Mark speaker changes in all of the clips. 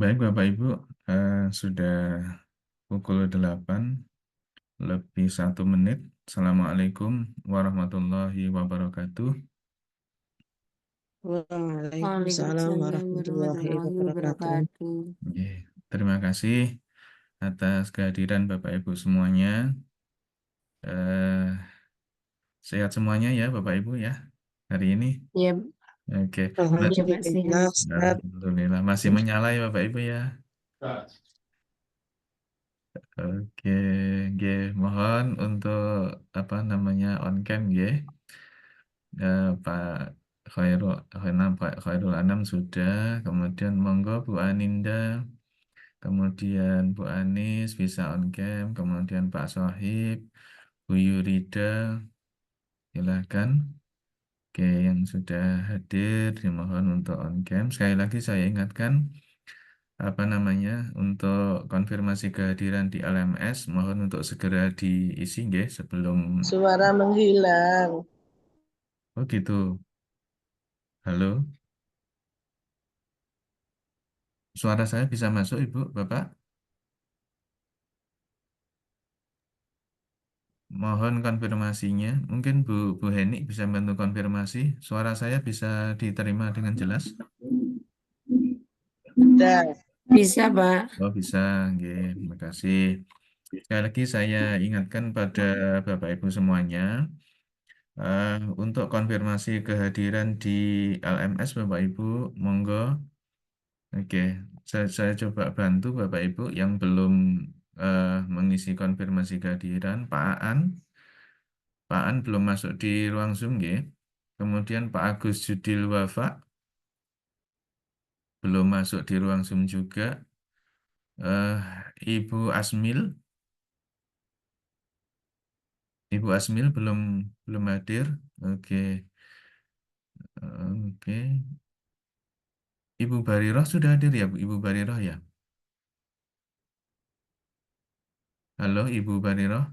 Speaker 1: Baik Bapak Ibu, sudah pukul 8 lebih 1 menit. Assalamualaikum warahmatullahi wabarakatuh.
Speaker 2: Waalaikumsalam
Speaker 3: Waalaikumsalam
Speaker 2: warahmatullahi
Speaker 3: warahmatullahi
Speaker 2: wabarakatuh.
Speaker 3: wabarakatuh.
Speaker 1: Oke, terima kasih atas kehadiran Bapak Ibu semuanya. Eh, Sehat semuanya ya Bapak Ibu ya hari ini.
Speaker 3: Ya,
Speaker 1: Oke,
Speaker 3: ya Pak
Speaker 2: Alhamdulillah,
Speaker 3: sehat.
Speaker 2: Ustaz.
Speaker 1: Alhamdulillah masih menyala ya Bapak Ibu ya. Oke, oke. Mohon untuk apa namanya on cam ya. Pak Pak Khairul Anam sudah, kemudian monggo Bu Aninda, kemudian Bu Anis bisa on cam, kemudian Pak Sohib, Bu Yurida, silakan. Oke, yang sudah hadir dimohon untuk on cam. Sekali lagi saya ingatkan apa namanya untuk konfirmasi kehadiran di LMS mohon untuk segera diisi nggih sebelum.
Speaker 2: Suara menghilang.
Speaker 1: Oh gitu. Halo, suara saya bisa masuk Ibu, Bapak? Mohon konfirmasinya. Mungkin Bu Heni bisa bantu konfirmasi. Suara saya bisa diterima dengan jelas?
Speaker 2: Dan
Speaker 3: Bisa Pak.
Speaker 1: Oh bisa, nggih. Terima kasih. Sekali lagi saya ingatkan pada Bapak Ibu semuanya, untuk konfirmasi kehadiran di LMS Bapak Ibu, monggo. Oke, saya coba bantu Bapak Ibu yang belum mengisi konfirmasi kehadiran. Pak Aan belum masuk di ruang Zoom, nggih. Kemudian Pak Agus Judil Wafa belum masuk di ruang Zoom juga. Eh, Ibu Asmil belum belum hadir. Oke, oke. Ibu Bariroh sudah hadir ya, Bu? Ibu Bariroh ya. Halo, Ibu Bariroh.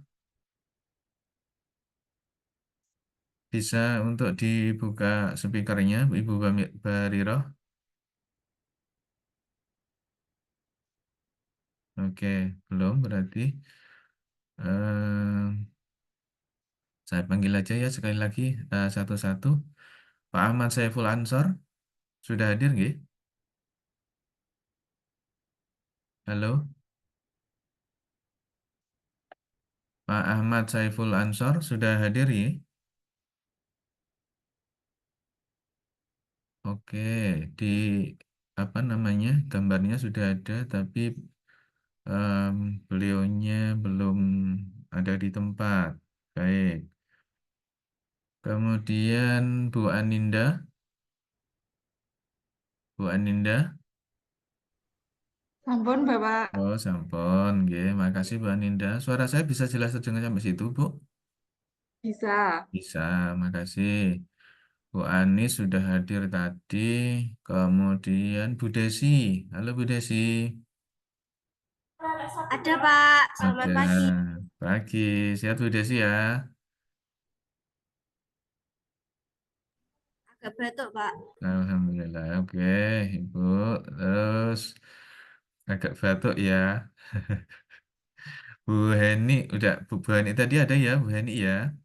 Speaker 1: Bisa untuk dibuka speakernya, Ibu Bariroh. Oke, belum berarti. Eh, saya panggil aja ya sekali lagi satu-satu. Pak Ahmad Saiful Ansor sudah hadir nggih? Halo, Pak Ahmad Saiful Ansor sudah hadir ya? Oke, di apa namanya gambarnya sudah ada, tapi em, beliaunya belum ada di tempat. Baik. Kemudian Bu Aninda.
Speaker 4: Ampun, Bapak.
Speaker 1: Oh, sampun, nggih. Makasih Bu Aninda. Suara saya bisa jelas terdengar sampai situ, Bu?
Speaker 4: Bisa.
Speaker 1: Bisa, makasih. Bu Anis sudah hadir tadi. Kemudian Bu Desi. Halo Bu Desi.
Speaker 5: Ada Pak,
Speaker 1: Ada.
Speaker 5: selamat pagi.
Speaker 1: Pagi. Sehat Bu Desi ya?
Speaker 5: Agak batuk Pak.
Speaker 1: Alhamdulillah. Oke, Ibu. Terus agak batuk ya. Bu Heni, udah Bu Heni tadi ada ya, Bu Heni ya.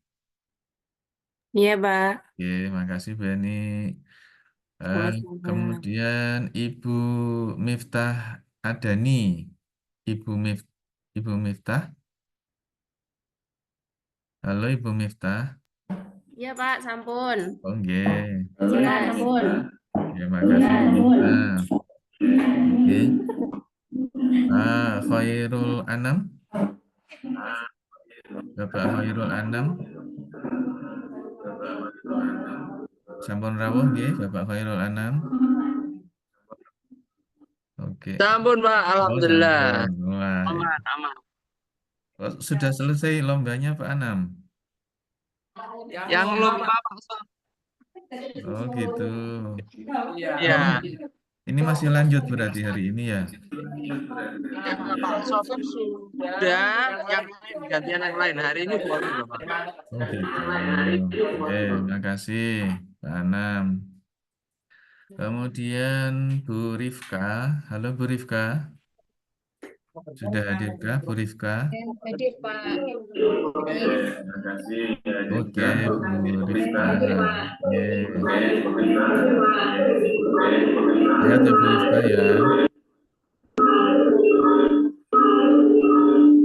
Speaker 3: Iya Pak.
Speaker 1: Oke, makasih Bu Heni.
Speaker 3: Sama-sama.
Speaker 1: Kemudian Ibu Miftah Adani. Ibu Mif Ibu Miftah. Halo Ibu Miftah.
Speaker 5: Iya Pak, sampun.
Speaker 1: Oh, nggih.
Speaker 5: Iya, sampun.
Speaker 1: Ya, makasih Bu Miftah. Oke. Khairul Anam. Bapak Khairul Anam. Sampun rawuh nggih Bapak Khairul Anam. Oke.
Speaker 6: Sampun Pak,
Speaker 1: Oh,
Speaker 6: Alhamdulillah.
Speaker 1: sampun. Wah,
Speaker 6: Aman, aman.
Speaker 1: oh, sudah selesai lombanya Pak Anam.
Speaker 6: Yang lupa Pak Sob.
Speaker 1: Oh, gitu. Oh,
Speaker 6: Ya,
Speaker 1: ini masih lanjut berarti hari ini ya.
Speaker 6: yang Pak Sofian sudah, yang lain gantian yang lain. Hari ini baru loh, Pak.
Speaker 1: Oh, gitu. Oke, makasih Pak Anam. Kemudian Bu Rifka. Halo Bu Rifka. Sudah hadirkah Bu Rifka?
Speaker 5: Hadir, Pak.
Speaker 1: Oke, Bu Rifka. Oke. Lihat ya Bu Rifka ya.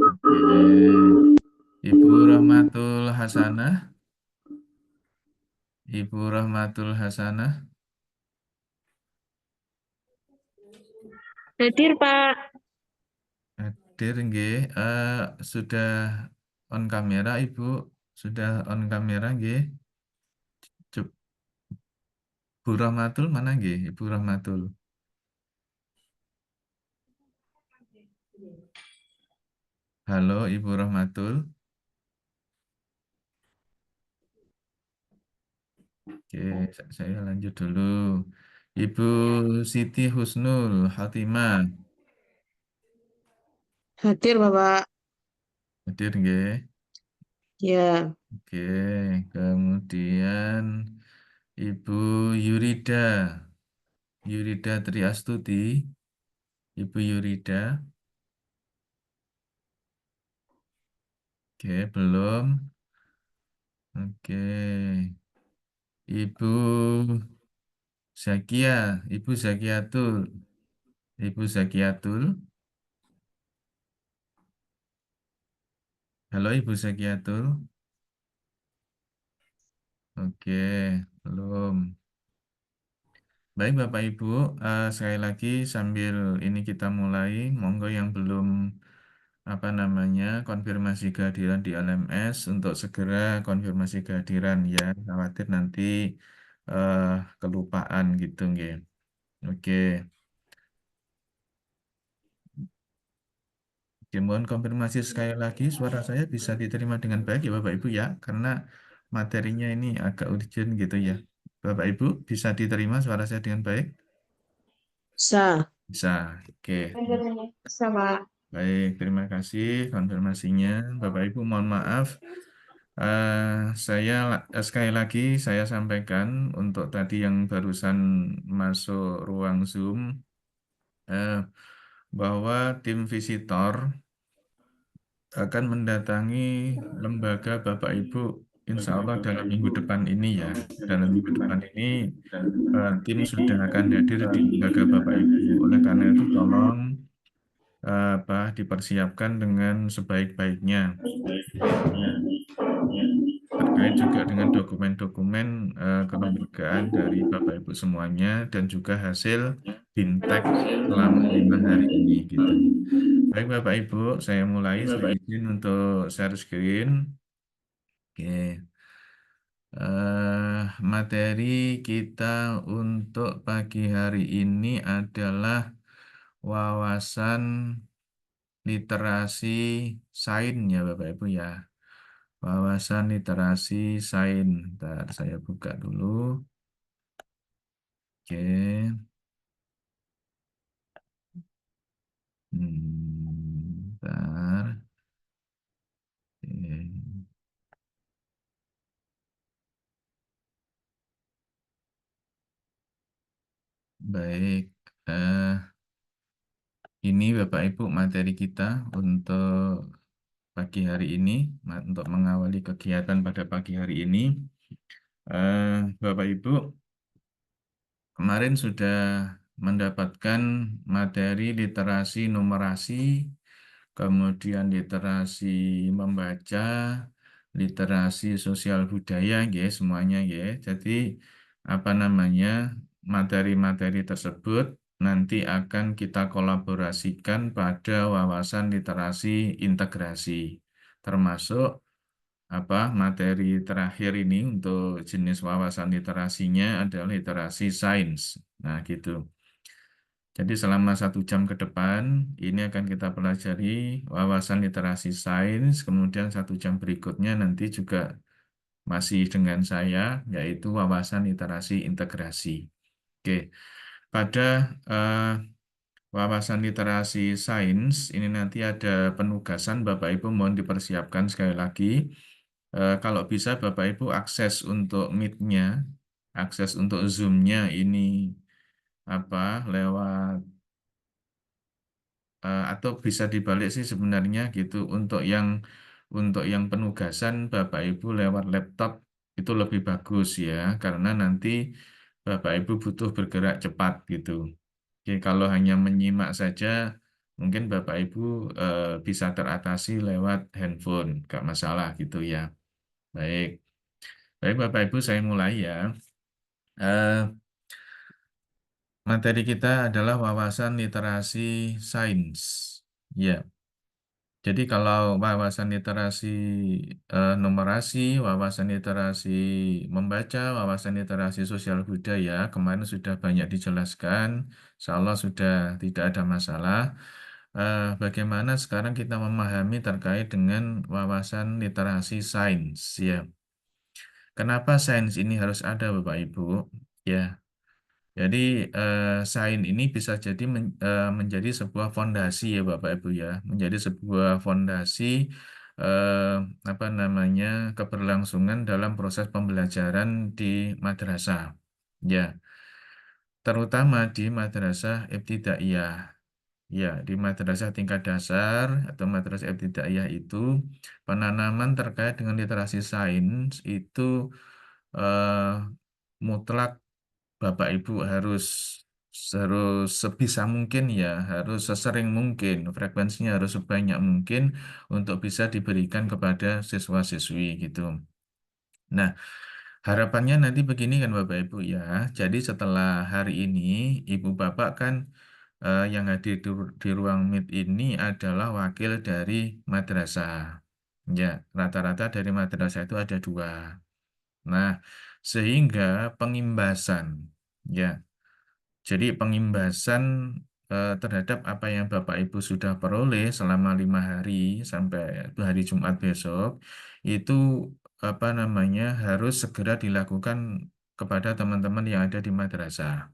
Speaker 1: Oke. Ibu Rahmatul Hasanah. Ibu Rahmatul Hasanah.
Speaker 5: Hadir, Pak.
Speaker 1: Hadir nggih. Sudah on kamera Ibu? Sudah on kamera nggih? Bu Rahmatul mana nggih? Ibu Rahmatul. Halo Ibu Rahmatul. Oke, saya lanjut dulu. Ibu Siti Husnul Hatimah.
Speaker 2: Hadir, Bapak.
Speaker 1: Hadir nggih?
Speaker 2: Ya,
Speaker 1: Oke, kemudian Ibu Yurida. Yurida Triastuti. Ibu Yurida. Oke, belum. Oke. Ibu Zakia, Ibu Zakiatul. Ibu Zakiatul. Halo Ibu Zakiatul. Oke, belum. Baik Bapak Ibu, sekali lagi sambil ini kita mulai, monggo yang belum konfirmasi kehadiran di LMS untuk segera konfirmasi kehadiran ya, khawatir nanti eh, kelupaan gitu nggih. Oke. Oke, mohon konfirmasi sekali lagi suara saya bisa diterima dengan baik ya Bapak Ibu ya, karena materinya ini agak urgent gitu ya. Bapak Ibu bisa diterima suara saya dengan baik?
Speaker 2: bisa.
Speaker 1: Bisa. Oke.
Speaker 5: Bisa, Pak.
Speaker 1: Baik, terima kasih konfirmasinya. Bapak Ibu mohon maaf. Sekali lagi saya sampaikan untuk tadi yang barusan masuk ruang Zoom eh, bahwa tim visitor akan mendatangi lembaga Bapak Ibu insya Allah dalam minggu depan ini ya. Dalam minggu depan ini tim sudah akan hadir di lembaga Bapak Ibu. Oleh karena itu tolong dipersiapkan dengan sebaik-baiknya. Terkait juga dengan dokumen-dokumen kelembagaan dari Bapak Ibu semuanya dan juga hasil bintek selama 5 hari ini gitu. Baik Bapak Ibu, saya mulai. Saya izin untuk share screen. Oke. Materi kita untuk pagi hari ini adalah wawasan literasi sains ya Bapak Ibu ya. Wawasan literasi sains. Bentar, saya buka dulu. Oke. Bentar. Oke. Baik. Ini Bapak Ibu materi kita untuk pagi hari ini, untuk mengawali kegiatan pada pagi hari ini. Bapak Ibu, kemarin sudah mendapatkan materi literasi numerasi, kemudian literasi membaca, literasi sosial budaya, ya semuanya ya. Jadi materi-materi tersebut nanti akan kita kolaborasikan pada wawasan literasi integrasi, termasuk materi terakhir ini untuk jenis wawasan literasinya adalah literasi sains. Nah, gitu. Jadi selama 1 jam ke depan, ini akan kita pelajari wawasan literasi sains, kemudian 1 jam berikutnya nanti juga masih dengan saya, yaitu wawasan literasi integrasi. Oke, pada wawasan literasi sains, ini nanti ada penugasan Bapak Ibu mohon dipersiapkan sekali lagi. Kalau bisa Bapak Ibu akses untuk Meet-nya, akses untuk Zoom-nya ini apa lewat atau bisa dibalik sih sebenarnya gitu untuk yang penugasan Bapak Ibu lewat laptop itu lebih bagus ya karena nanti Bapak Ibu butuh bergerak cepat gitu. Oke, kalau hanya menyimak saja mungkin Bapak Ibu bisa teratasi lewat handphone, nggak masalah gitu ya. Baik, baik Bapak Ibu saya mulai ya. Eh, Materi kita adalah wawasan literasi sains. Ya. Jadi kalau wawasan literasi numerasi, wawasan literasi membaca, wawasan literasi sosial budaya, kemarin sudah banyak dijelaskan, insya Allah sudah tidak ada masalah. Bagaimana sekarang kita memahami terkait dengan wawasan literasi sains, ya. Kenapa sains ini harus ada, Bapak Ibu? Ya, jadi sains ini bisa jadi menjadi sebuah fondasi ya Bapak Ibu ya, menjadi sebuah fondasi eh, apa namanya keberlangsungan dalam proses pembelajaran di madrasah. Ya, terutama di madrasah ibtidaiyah. Ya, di madrasah tingkat dasar atau madrasah ibtidaiyah itu penanaman terkait dengan literasi sains itu eh, mutlak Bapak Ibu harus harus sebisa mungkin ya, harus sesering mungkin, frekuensinya harus sebanyak mungkin untuk bisa diberikan kepada siswa-siswi gitu. Nah, harapannya nanti begini kan Bapak Ibu ya. Jadi setelah hari ini Ibu Bapak kan yang hadir di ruang Meet ini adalah wakil dari madrasah. Ya, rata-rata dari madrasah itu ada 2. Nah, sehingga pengimbasan ya. Jadi pengimbasan terhadap apa yang Bapak Ibu sudah peroleh selama 5 hari sampai hari Jumat besok itu apa namanya harus segera dilakukan kepada teman-teman yang ada di madrasah.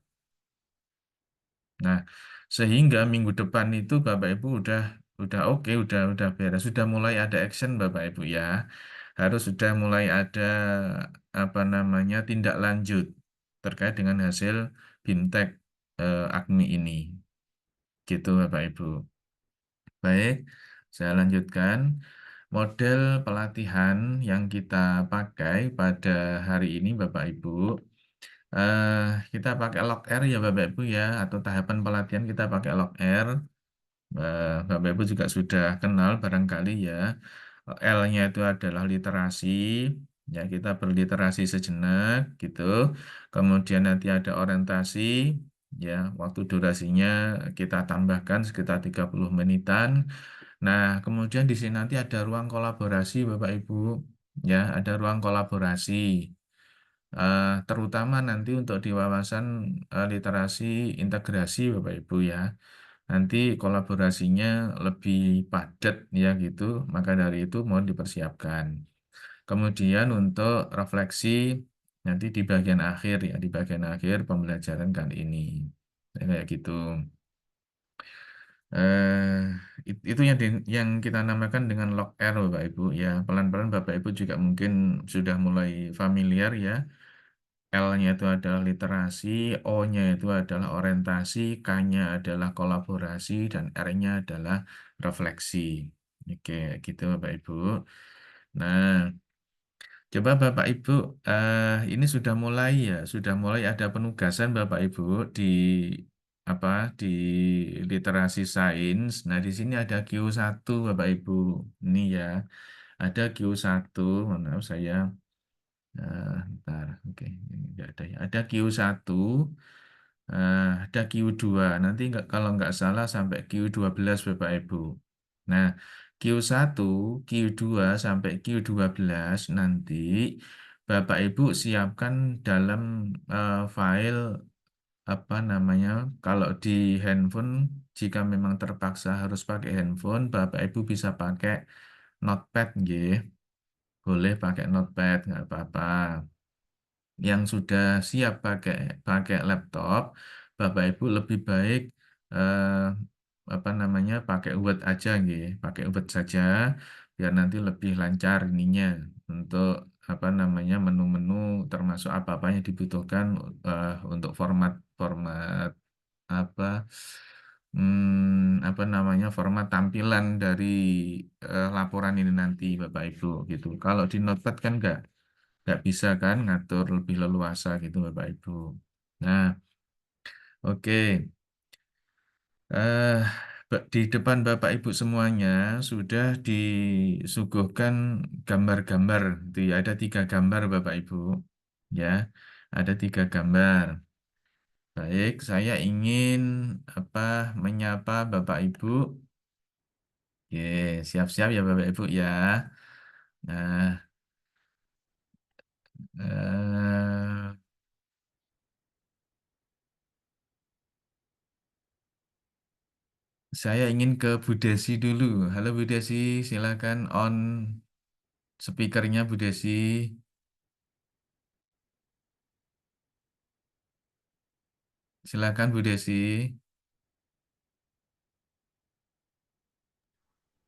Speaker 1: Nah, sehingga minggu depan itu Bapak Ibu udah oke, udah beres, sudah mulai ada action Bapak Ibu ya. Harus sudah mulai ada apa namanya tindak lanjut terkait dengan hasil BIMTEK AKMI ini. Gitu Bapak Ibu. Baik, saya lanjutkan. Model pelatihan yang kita pakai pada hari ini Bapak Ibu, eh, kita pakai log R ya Bapak Ibu ya, atau tahapan pelatihan kita pakai log R. Bapak Ibu juga sudah kenal barangkali ya. L-nya itu adalah literasi, ya kita berliterasi sejenak gitu. Kemudian nanti ada orientasi, ya waktu durasinya kita tambahkan sekitar 30 menitan. Nah, kemudian di sini nanti ada ruang kolaborasi Bapak Ibu, ya ada ruang kolaborasi. Terutama nanti untuk di wawasan literasi integrasi Bapak Ibu ya. Nanti kolaborasinya lebih padat ya gitu, maka dari itu mohon dipersiapkan. Kemudian untuk refleksi nanti di bagian akhir ya, di bagian akhir pembelajaran kali ini. Ya, kayak gitu. Eh, itu yang kita namakan dengan log R Bapak Ibu ya. Pelan-pelan Bapak Ibu juga mungkin sudah mulai familiar ya. L-nya itu adalah literasi, O-nya itu adalah orientasi, K-nya adalah kolaborasi, dan R-nya adalah refleksi. Oke, gitu Bapak Ibu. Nah, coba Bapak Ibu, ini sudah mulai ada penugasan Bapak Ibu di apa di literasi sains. Nah, di sini ada Q1 Bapak Ibu. Ini ya, ada Q1. Maaf saya ntar, oke, ini nggak ada ya. Ada Q1, ada Q2. Nanti kalau nggak salah sampai Q12 Bapak Ibu. Nah, Q1, Q2 sampai Q12 nanti Bapak Ibu siapkan dalam file apa namanya? Kalau di handphone, jika memang terpaksa harus pakai handphone, Bapak Ibu bisa pakai notepad, nggih. Boleh pakai notepad, nggak apa-apa. Yang sudah siap pakai pakai laptop, Bapak Ibu lebih baik eh, apa namanya pakai Word aja, nggih. Pakai Word saja biar nanti lebih lancar ininya untuk apa namanya menu-menu termasuk apa-apa yang dibutuhkan untuk format format apa apa namanya format tampilan dari laporan ini nanti Bapak Ibu gitu. Kalau di Notepad kan nggak bisa kan ngatur lebih leluasa gitu Bapak Ibu. Nah, oke. Eh, di depan Bapak Ibu semuanya sudah disuguhkan gambar-gambar, gitu ya. Ada 3 gambar Bapak Ibu, ya. Ada 3 gambar. Baik, saya ingin apa menyapa Bapak Ibu. Oke, siap-siap ya Bapak Ibu ya. Nah, eh, saya ingin ke Bu Desi dulu. Halo Bu Desi, silakan on speakernya Bu Desi. Silakan Bu Desi.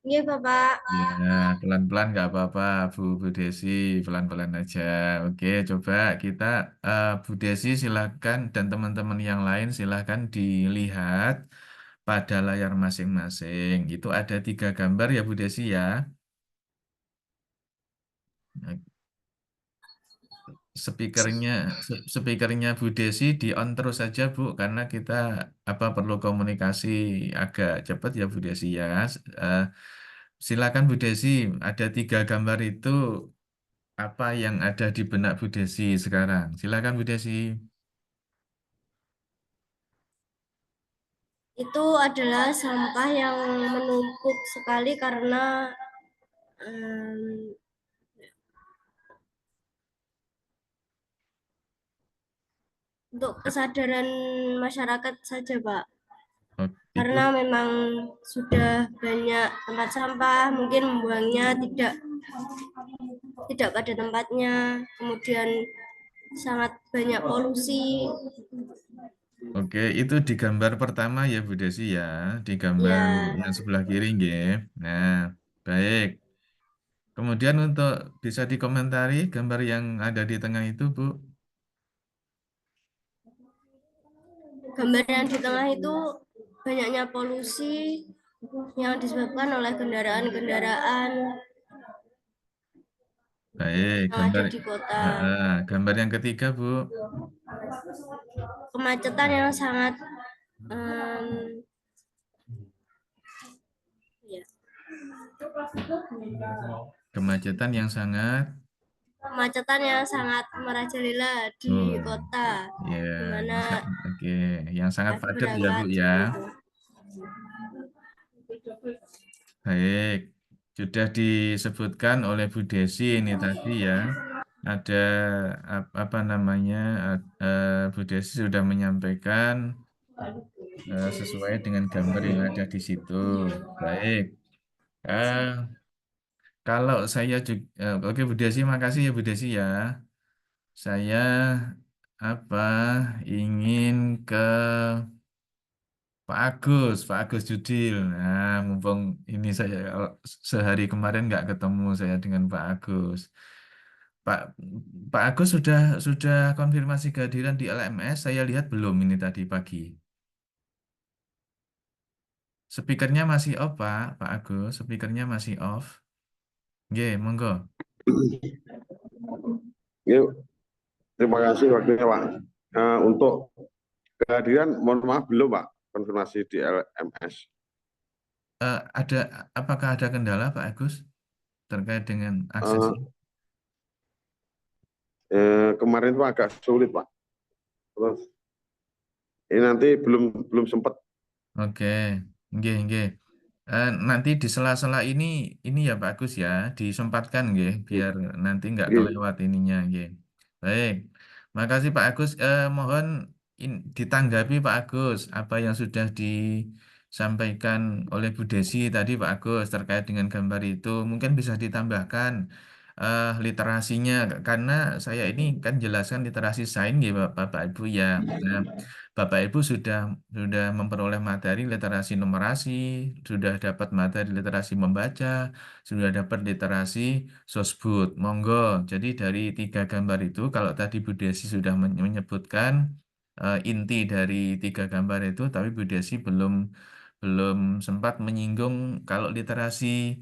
Speaker 5: Iya, Bapak.
Speaker 1: Ya, pelan-pelan nggak apa-apa, Bu Desi, pelan-pelan aja. Oke, coba kita, Bu Desi silakan dan teman-teman yang lain silakan dilihat pada layar masing-masing. Itu ada 3 gambar ya, Bu Desi ya. Nah, Speakernya, speakernya Bu Desi di on terus saja Bu, karena kita perlu komunikasi agak cepat ya Bu Desi ya. Eh, Silakan Bu Desi, ada 3 gambar itu. Apa yang ada di benak Bu Desi sekarang? Silakan Bu Desi.
Speaker 5: Itu adalah sampah yang menumpuk sekali karena untuk kesadaran masyarakat saja, Pak.
Speaker 1: Oh, itu
Speaker 5: Karena memang sudah banyak tempat sampah, mungkin membuangnya tidak pada tempatnya, kemudian sangat banyak polusi.
Speaker 1: oke, itu di gambar pertama ya Bu Desi ya, di gambar
Speaker 5: Ya,
Speaker 1: yang sebelah kiri nggih. Nah, baik. Kemudian untuk bisa dikomentari gambar yang ada di tengah itu, Bu.
Speaker 5: gambar yang di tengah itu banyaknya polusi yang disebabkan oleh kendaraan-kendaraan
Speaker 1: Baik,
Speaker 5: yang ada di kota.
Speaker 1: gambar yang ketiga, Bu.
Speaker 5: Kemacetan yang sangat ya,
Speaker 1: Kemacetan yang sangat
Speaker 5: kemacetan yang sangat merajalela di
Speaker 1: oh,
Speaker 5: kota,
Speaker 1: ya,
Speaker 5: di mana
Speaker 1: oke, yang sangat padat ya, Bu
Speaker 5: berangkat
Speaker 1: ya.
Speaker 5: gitu.
Speaker 1: Baik, sudah disebutkan oleh Bu Desi ini tadi ya, ada apa namanya, Bu Desi sudah menyampaikan sesuai dengan gambar yang ada di situ. Baik, eh, kalau saya juga, oke Bu Desi, makasih ya Bu Desi ya. Saya apa ingin ke Pak Agus Judil. Nah, mumpung ini saya sehari kemarin nggak ketemu saya dengan Pak Agus. Pak Pak Agus sudah konfirmasi kehadiran di LMS. Saya lihat belum ini tadi pagi. Speakernya masih off, Pak Agus. Speakernya masih off. Oke, monggo.
Speaker 7: Yuk, terima kasih waktunya Pak. Untuk kehadiran, mohon maaf belum Pak, konfirmasi di LMS.
Speaker 1: Apakah ada kendala Pak Agus terkait dengan akses ini?
Speaker 7: Kemarin itu agak sulit Pak. Terus ini nanti belum sempat.
Speaker 1: Oke, nggih. Nanti di sela-sela ini ya Pak Agus ya, disempatkan nggih, biar nanti nggak kelewat ininya nggih. Baik, makasih Pak Agus. Mohon ditanggapi Pak Agus apa yang sudah disampaikan oleh Bu Desi tadi Pak Agus terkait dengan gambar itu. Mungkin bisa ditambahkan literasinya karena saya ini kan jelaskan literasi sains ya Bapak Ibu ya. Nah, Bapak Ibu sudah memperoleh materi literasi numerasi, sudah dapat materi literasi membaca, sudah dapat literasi sosbud. Monggo. Jadi dari 3 gambar itu, kalau tadi Bu Desi sudah menyebutkan inti dari 3 gambar itu, tapi Bu Desi belum belum sempat menyinggung kalau literasi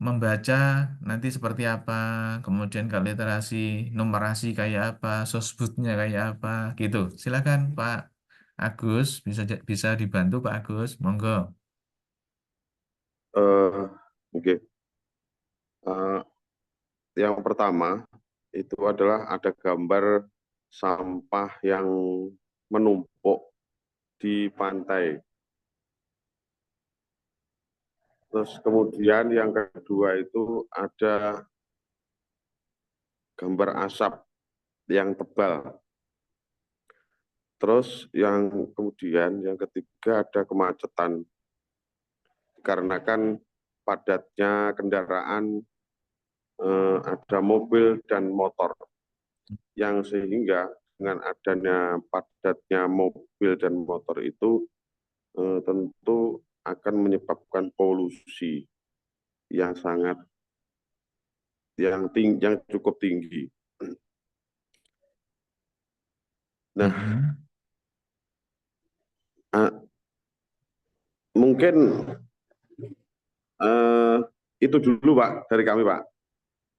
Speaker 1: membaca nanti seperti apa, kemudian kalau literasi numerasi kayak apa, sosbudnya kayak apa, gitu. Silakan Pak Agus, bisa dibantu Pak Agus, monggo.
Speaker 7: Oke. Yang pertama itu adalah ada gambar sampah yang menumpuk di pantai. Terus kemudian yang kedua itu ada gambar asap yang tebal. Terus kemudian yang ketiga ada kemacetan. Dikarenakan padatnya kendaraan, ada mobil dan motor. Yang sehingga dengan adanya padatnya mobil dan motor itu tentu akan menyebabkan polusi yang cukup tinggi. Nah, mungkin itu dulu Pak dari kami Pak.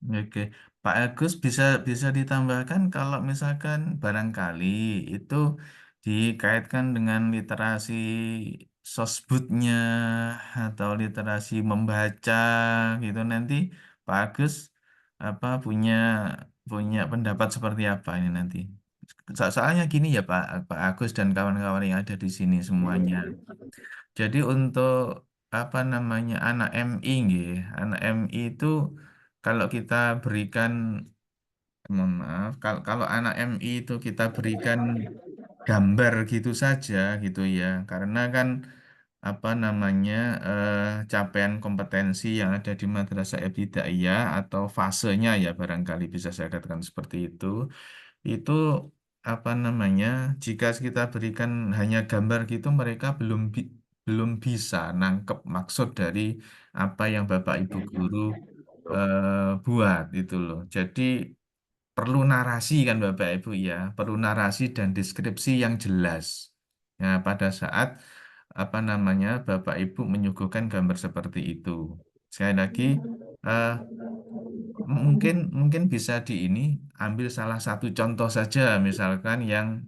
Speaker 1: Oke, Pak Agus bisa ditambahkan kalau misalkan barangkali itu dikaitkan dengan literasi sosbudnya atau literasi membaca gitu, nanti Pak Agus punya punya pendapat seperti apa ini nanti. Soalnya gini ya Pak Agus dan kawan-kawan yang ada di sini semuanya. Jadi untuk anak MI nggih, anak MI itu kalau kita berikan, mohon maaf, kalau anak MI itu kita berikan gambar gitu saja gitu ya, karena kan eh, capaian kompetensi yang ada di madrasah ibtidaiyah atau fasenya ya barangkali bisa saya katakan seperti itu jika kita berikan hanya gambar gitu mereka belum bisa nangkep maksud dari apa yang Bapak Ibu guru buat itu loh. Jadi perlu narasi kan Bapak Ibu ya, perlu narasi dan deskripsi yang jelas. Nah, pada saat Bapak Ibu menyuguhkan gambar seperti itu. Sekali lagi eh, mungkin mungkin bisa ambil salah satu contoh saja, misalkan yang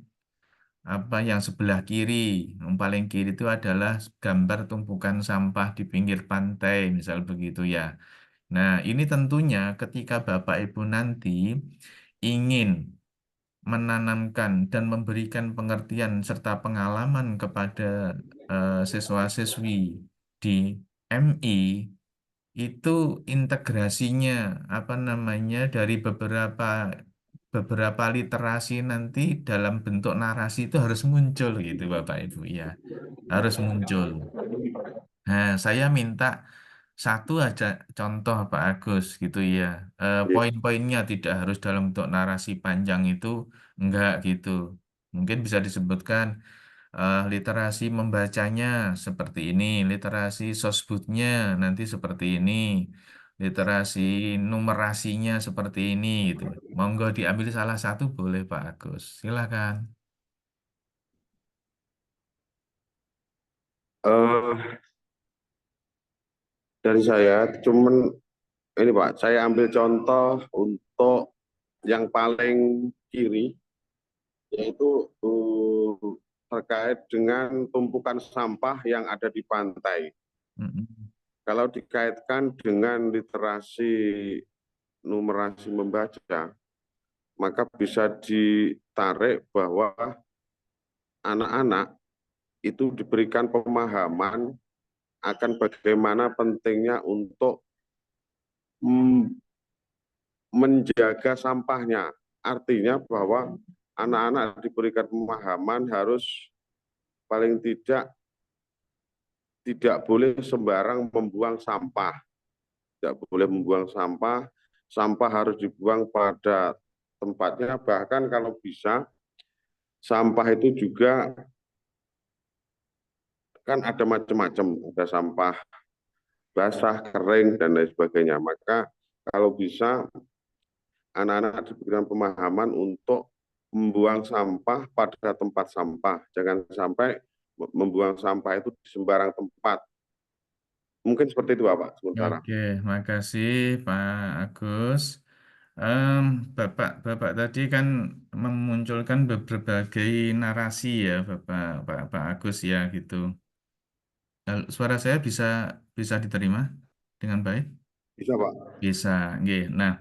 Speaker 1: sebelah kiri, yang paling kiri itu adalah gambar tumpukan sampah di pinggir pantai, misal begitu ya. Nah, ini tentunya ketika Bapak Ibu nanti ingin menanamkan dan memberikan pengertian serta pengalaman kepada siswa-siswi di MI, itu integrasinya dari beberapa literasi nanti dalam bentuk narasi itu harus muncul gitu Bapak Ibu ya, harus muncul. Nah, saya minta satu aja contoh Pak Agus gitu ya. Poin-poinnya tidak harus dalam bentuk narasi panjang itu, enggak gitu. Mungkin bisa disebutkan literasi membacanya seperti ini, literasi sosbudnya nanti seperti ini, literasi numerasinya seperti ini gitu. Monggo diambil salah satu boleh Pak Agus. Silakan.
Speaker 7: Dari saya cuman ini Pak, saya ambil contoh untuk yang paling kiri, yaitu terkait dengan tumpukan sampah yang ada di pantai. Kalau dikaitkan dengan literasi numerasi membaca, maka bisa ditarik bahwa anak-anak itu diberikan pemahaman akan bagaimana pentingnya untuk menjaga sampahnya. Artinya bahwa anak-anak diberikan pemahaman harus paling tidak boleh sembarang membuang sampah. Tidak boleh membuang sampah, sampah harus dibuang pada tempatnya, bahkan kalau bisa sampah itu juga kan ada macam-macam, ada sampah basah, kering, dan lain sebagainya. Maka kalau bisa anak-anak diberikan pemahaman untuk membuang sampah pada tempat sampah. Jangan sampai membuang sampah itu di sembarang tempat. Mungkin seperti itu, Bapak, sementara.
Speaker 1: Oke, makasih Pak Agus. Bapak tadi kan memunculkan berbagai narasi ya, Pak Agus ya gitu. Suara saya bisa diterima dengan baik?
Speaker 7: Bisa, Pak?
Speaker 1: Bisa, nggih. Nah,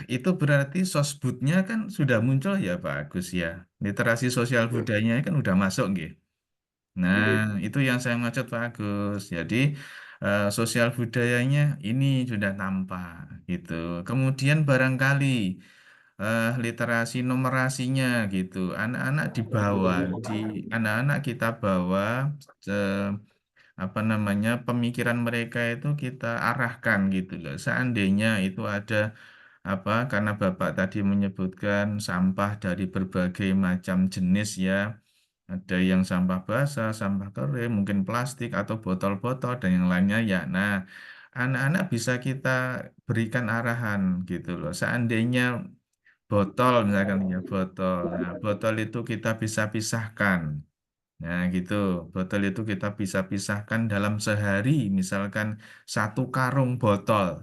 Speaker 1: itu berarti sosbudnya kan sudah muncul ya Pak Agus ya. Literasi sosial budayanya kan udah masuk, nggih. Nah,
Speaker 7: Nggih.
Speaker 1: itu yang saya maksud Pak Agus. Jadi, sosial budayanya ini sudah tampak gitu. Kemudian barangkali literasi numerasinya gitu. Anak-anak dibawa, anak-anak kita bawa apa namanya pemikiran mereka itu kita arahkan gitu loh. Seandainya itu ada apa karena Bapak tadi menyebutkan sampah dari berbagai macam jenis ya. Ada yang sampah basah, sampah kering, mungkin plastik atau botol-botol dan yang lainnya ya. Nah, anak-anak bisa kita berikan arahan gitu loh. Seandainya botol misalkan ya botol. Nah, botol itu kita bisa pisahkan. Nah, gitu. Botol itu kita bisa pisahkan dalam sehari, misalkan 1 karung botol,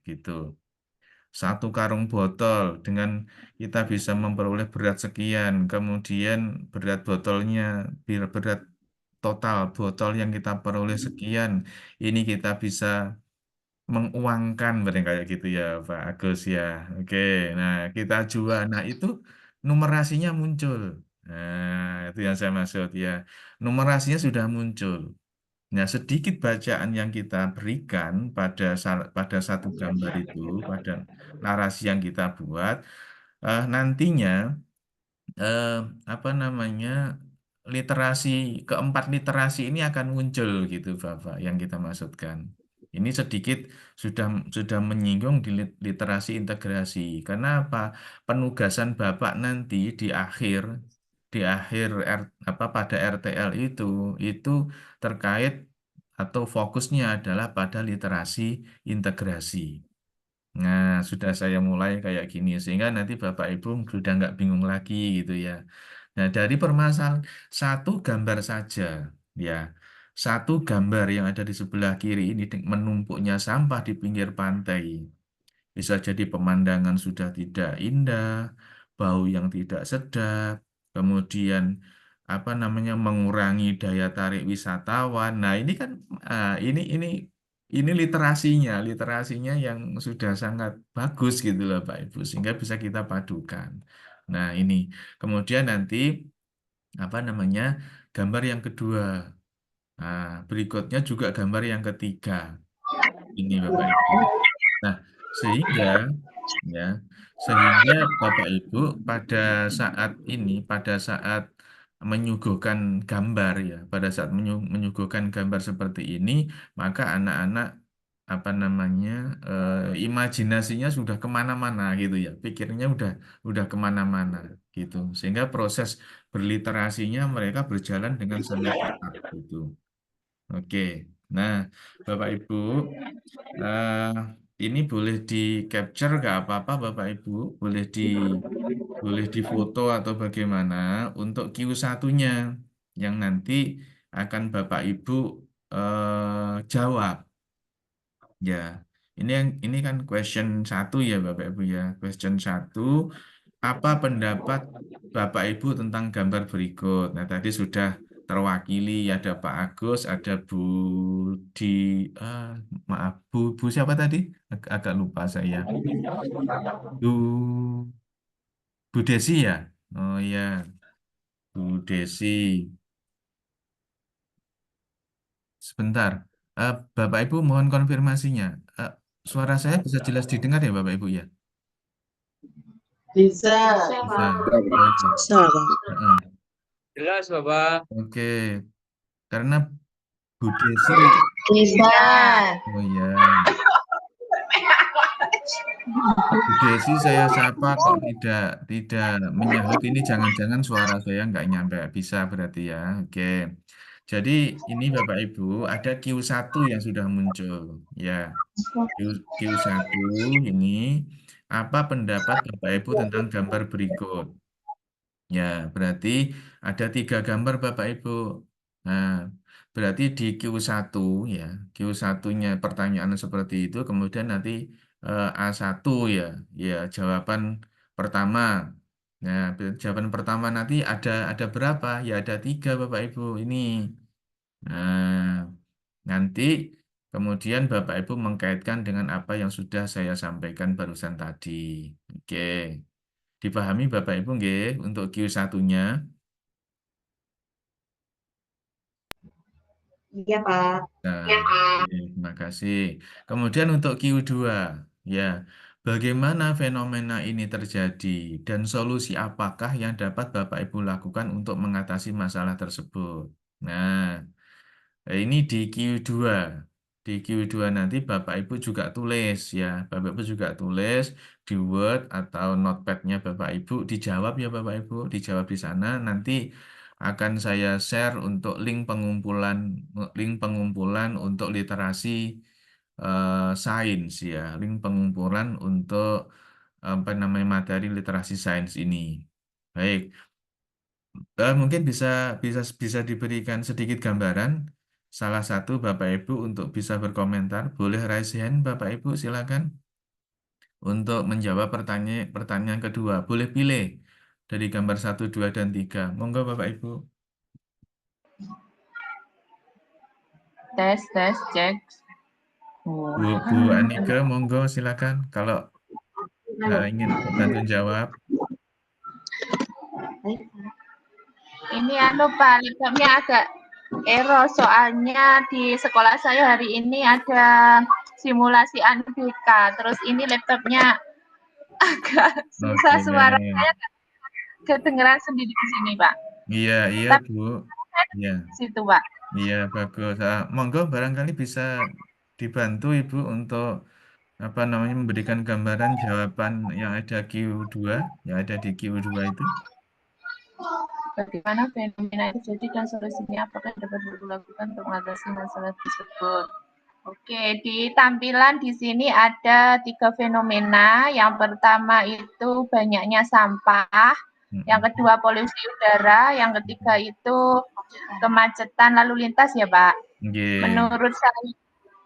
Speaker 1: gitu. 1 karung botol dengan kita bisa memperoleh berat sekian, kemudian berat botolnya, berat total botol yang kita peroleh sekian, ini kita bisa menguangkan barang kayak gitu ya Pak Agus ya. Oke, nah kita jual. Nah itu numerasinya muncul. Nah itu yang saya maksud ya. Numerasinya sudah muncul. Nah sedikit bacaan yang kita berikan pada satu gambar itu, pada narasi yang kita buat, nantinya eh, apa namanya literasi keempat literasi ini akan muncul gitu Bapak yang kita maksudkan. Ini sedikit sudah menyinggung di literasi integrasi. Karena apa? Penugasan Bapak nanti di akhir pada RTL itu terkait atau fokusnya adalah pada literasi integrasi. Nah, sudah saya mulai kayak gini sehingga nanti Bapak Ibu sudah nggak bingung lagi gitu ya. Nah, dari permasalahan satu gambar saja, ya, satu gambar yang ada di sebelah kiri ini menumpuknya sampah di pinggir pantai. Bisa jadi pemandangan sudah tidak indah, bau yang tidak sedap, kemudian apa namanya mengurangi daya tarik wisatawan. Nah, ini kan ini literasinya yang sudah sangat bagus gitu loh Pak Ibu, sehingga bisa kita padukan. Nah, ini kemudian nanti apa namanya gambar yang kedua. Nah, berikutnya juga gambar yang ketiga. Ini Bapak Ibu. Nah, sehingga ya, sehingga Bapak Ibu pada saat menyuguhkan gambar ya, pada saat menyuguhkan gambar seperti ini, maka anak-anak apa namanya imajinasinya sudah kemana-mana gitu ya, pikirnya udah kemana-mana gitu, sehingga proses berliterasinya mereka berjalan dengan sangat cepat gitu. Oke, nah Bapak Ibu. Eh, ini boleh di capture nggak apa-apa Bapak Ibu, boleh difoto atau bagaimana untuk Q1-nya yang nanti akan Bapak Ibu jawab. Ya, ini kan question 1 ya Bapak Ibu ya. Question 1, apa pendapat Bapak Ibu tentang gambar berikut? Nah, tadi sudah terwakili ada Pak Agus, ada Bu di ah, maaf Bu siapa tadi? Agak lupa saya. Bu Bu Desi ya? Oh ya, Bu Desi. Sebentar. Bapak Ibu mohon konfirmasinya. Eh, Suara saya bisa jelas didengar ya Bapak Ibu ya?
Speaker 2: Bisa.
Speaker 1: Bisa. Oke.
Speaker 2: Bisa, Kak.
Speaker 1: Heeh.
Speaker 6: Jelas, Bapak.
Speaker 1: Oke. Karena Bu Desi,
Speaker 5: Bisa.
Speaker 1: oh ya, Bu Desi saya sapa kok tidak menyahut ini jangan-jangan suara saya nggak nyampe bisa berarti ya. Oke. Jadi ini Bapak Ibu ada Q1 yang sudah muncul ya. Q1 ini Apa pendapat Bapak Ibu tentang gambar berikut? Ya, berarti ada 3 gambar Bapak Ibu. Nah, berarti di Q1 ya, Q1-nya pertanyaan seperti itu, kemudian nanti A1 ya, ya jawaban pertama. Nah, jawaban pertama nanti ada berapa? Ya ada 3 Bapak Ibu ini. Nah, nanti kemudian Bapak Ibu mengkaitkan dengan apa yang sudah saya sampaikan barusan tadi. Oke. Dipahami Bapak Ibu nggih untuk Q1-nya.
Speaker 2: Iya, Pak.
Speaker 1: Nah, oke, terima kasih. Kemudian untuk Q2, ya, bagaimana fenomena ini terjadi dan solusi apakah yang dapat Bapak Ibu lakukan untuk mengatasi masalah tersebut? Nah, ini di Q2. Di Q2 nanti Bapak Ibu juga tulis ya. Bapak Ibu juga tulis di Word atau notepad-nya Bapak Ibu. Dijawab ya Bapak Ibu. Dijawab di sana. Nanti akan saya share untuk link pengumpulan untuk literasi sains ya. Link pengumpulan untuk apa namanya materi literasi sains ini. Baik. Mungkin bisa bisa bisa diberikan sedikit gambaran salah satu Bapak Ibu untuk bisa berkomentar. Boleh raise hand Bapak Ibu silakan untuk menjawab pertanyaan kedua. Boleh pilih dari gambar 1, 2, dan 3. Monggo Bapak Ibu.
Speaker 8: Tes, cek.
Speaker 1: Bu Anika, monggo silakan kalau ingin bantu jawab.
Speaker 8: Ini Pak, laptopnya agak error soalnya di sekolah saya hari ini ada simulasi UNBK. Terus ini laptopnya agak susah
Speaker 1: Oke.
Speaker 8: suara saya kedengeran sendiri di sini, Pak.
Speaker 1: Iya, iya
Speaker 8: Tapi
Speaker 1: Bu. Iya.
Speaker 8: situ, Pak.
Speaker 1: Iya, bagus. Monggo barangkali bisa dibantu Ibu untuk apa namanya memberikan gambaran jawaban yang ada Q2, yang ada di Q2 itu.
Speaker 8: Bagaimana fenomena itu jadi dan solusinya apakah dapat dilakukan untuk mengatasi masalah tersebut? Oke, di tampilan di sini ada 3 fenomena. Yang pertama itu banyaknya sampah, yang kedua polusi udara, yang ketiga itu kemacetan lalu lintas ya Pak.
Speaker 1: Nggih.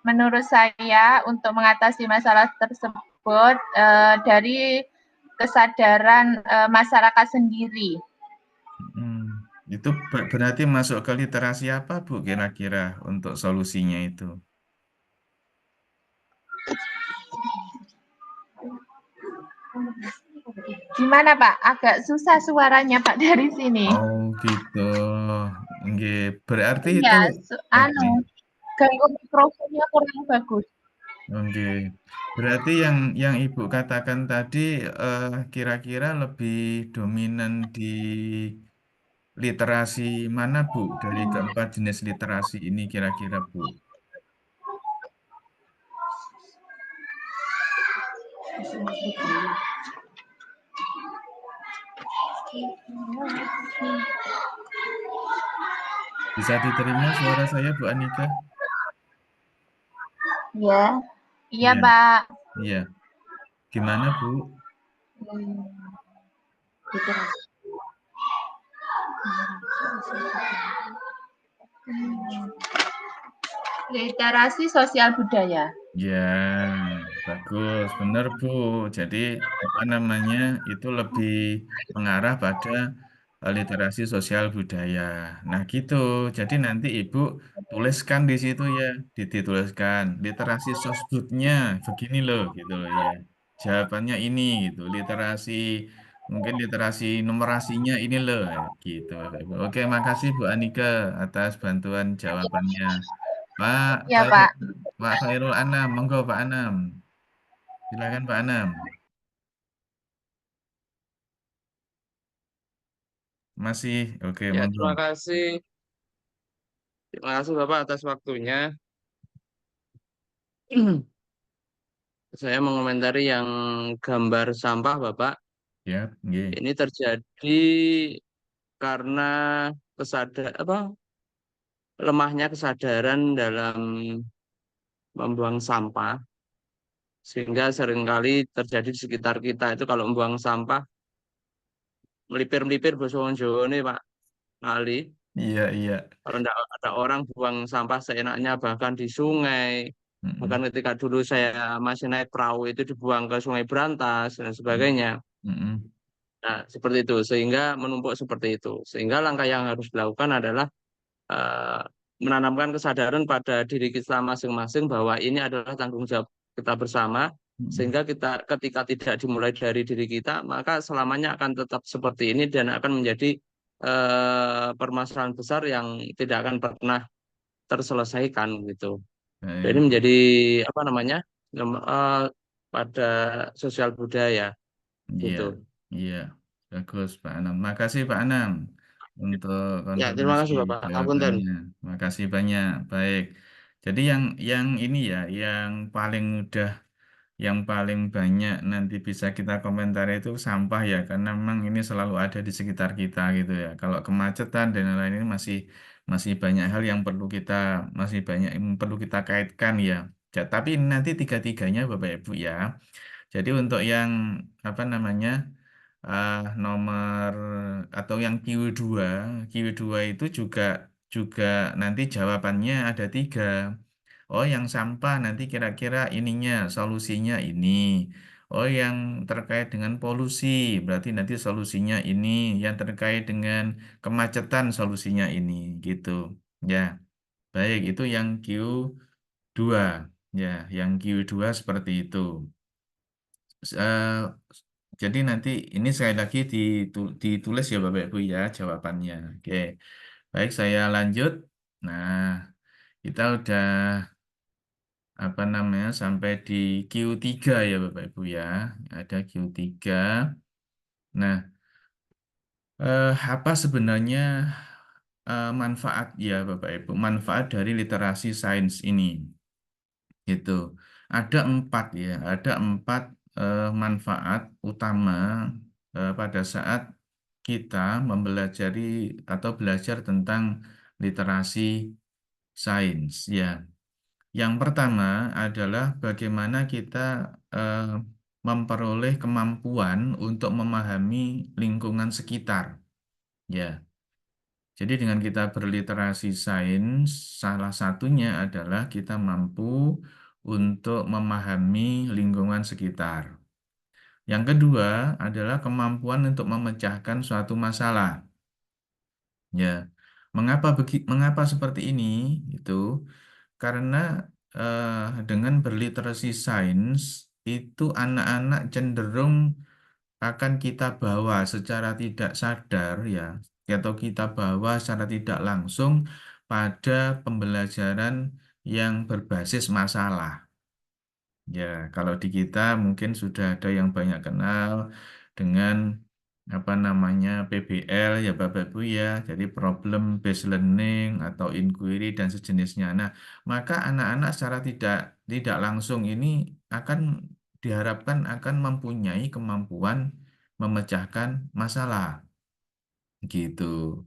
Speaker 8: Menurut saya untuk mengatasi masalah tersebut dari kesadaran masyarakat sendiri.
Speaker 1: Itu berarti masuk ke literasi apa Bu kira-kira untuk solusinya itu?
Speaker 8: Gimana Pak? Agak susah suaranya Pak dari sini.
Speaker 1: Oh gitu. Nggih, berarti itu
Speaker 8: Iya, gangguan mikrofonnya kurang bagus.
Speaker 1: Oke. Berarti yang Ibu katakan tadi kira-kira lebih dominan di literasi mana Bu? Dari keempat jenis literasi ini kira-kira Bu? Bisa diterima suara saya Bu Anika?
Speaker 8: Ya, iya
Speaker 1: Iya.
Speaker 8: Pak.
Speaker 1: Iya. Gimana Bu?
Speaker 8: Literasi sosial budaya.
Speaker 1: Ya, bagus, benar Bu. Jadi apa namanya itu lebih mengarah pada literasi sosial budaya. Nah gitu. Jadi nanti Ibu tuliskan di situ ya, dituliskan literasi sosbudnya begini loh, gitu loh ya. Jawabannya ini gitu. Mungkin literasi numerasinya ini loh, gitu Bapak Ibu. Oke, makasih Bu Anika atas bantuan jawabannya.
Speaker 8: Ya Pak.
Speaker 1: Pak Khairul Anam, monggo Pak Anam. Silakan Pak Anam. Masih, oke,
Speaker 6: Ya,
Speaker 1: monggo.
Speaker 6: terima kasih. Terima kasih Bapak atas waktunya. Saya mengomentari yang gambar sampah Bapak.
Speaker 1: Ya, nggih.
Speaker 6: Ini terjadi karena lemahnya kesadaran dalam membuang sampah. Sehingga seringkali terjadi di sekitar kita itu kalau membuang sampah melipir-melipir basa wong Jawa nih Pak Ali.
Speaker 1: Iya, iya.
Speaker 6: Kalau enggak ada orang buang sampah seenaknya bahkan di sungai.
Speaker 1: Mm-mm.
Speaker 6: Bahkan ketika dulu saya masih naik perahu itu dibuang ke Sungai Brantas dan sebagainya.
Speaker 1: Mm-mm.
Speaker 6: Nah, seperti itu. Sehingga menumpuk seperti itu. Sehingga langkah yang harus dilakukan adalah eh, menanamkan kesadaran pada diri kita masing-masing bahwa ini adalah tanggung jawab kita bersama.
Speaker 1: Mm-mm.
Speaker 6: Sehingga kita ketika tidak dimulai dari diri kita, maka selamanya akan tetap seperti ini dan akan menjadi permasalahan besar yang tidak akan pernah terselesaikan gitu. Jadi
Speaker 1: Baik.
Speaker 6: menjadi apa namanya pada sosial budaya
Speaker 1: Iya,
Speaker 6: gitu.
Speaker 1: iya. Bagus, Pak Anam. Makasih, Pak Anam, untuk
Speaker 6: Ya, terima
Speaker 1: konfirmasi
Speaker 6: kasih Bapak. Apunten.
Speaker 1: jawabannya. Makasih banyak. Baik. Jadi yang ini ya, yang paling banyak nanti bisa kita komentari itu sampah ya, karena memang ini selalu ada di sekitar kita gitu ya. Kalau kemacetan dan lain-lain ini masih banyak hal yang masih banyak yang perlu kita kaitkan ya. Tapi ini nanti tiga-tiganya Bapak Ibu ya. Jadi untuk yang apa namanya nomor atau yang Q2 itu juga nanti jawabannya ada 3. Oh, yang sampah nanti kira-kira ininya solusinya ini. Oh, yang terkait dengan polusi berarti nanti solusinya ini. Yang terkait dengan kemacetan solusinya ini gitu. Ya, baik itu yang Q2. Ya, yang Q2 seperti itu. Eh, jadi nanti ini sekali lagi ditulis ya Bapak Ibu ya jawabannya. Oke, baik saya lanjut. Nah, kita udah apa namanya sampai di Q3 ya Bapak Ibu ya. Ada Q3. Nah, apa sebenarnya manfaat ya Bapak Ibu? Manfaat dari literasi sains ini. Gitu. Ada 4 ya, ada 4 manfaat utama pada saat kita mempelajari atau belajar tentang literasi sains ya. Yang pertama adalah bagaimana kita eh, memperoleh kemampuan untuk memahami lingkungan sekitar ya. Jadi dengan kita berliterasi sains, salah satunya adalah kita mampu untuk memahami lingkungan sekitar. Yang kedua adalah kemampuan untuk memecahkan suatu masalah. Ya, mengapa seperti ini? Itu karena dengan berliterasi sains itu anak-anak cenderung akan kita bawa secara tidak sadar ya, atau kita bawa secara tidak langsung pada pembelajaran yang berbasis masalah. Ya, kalau di kita mungkin sudah ada yang banyak kenal dengan apa namanya PBL ya Bapak Ibu ya, jadi problem based learning atau inquiry dan sejenisnya. Nah, maka anak-anak secara tidak langsung ini akan diharapkan akan mempunyai kemampuan memecahkan masalah gitu.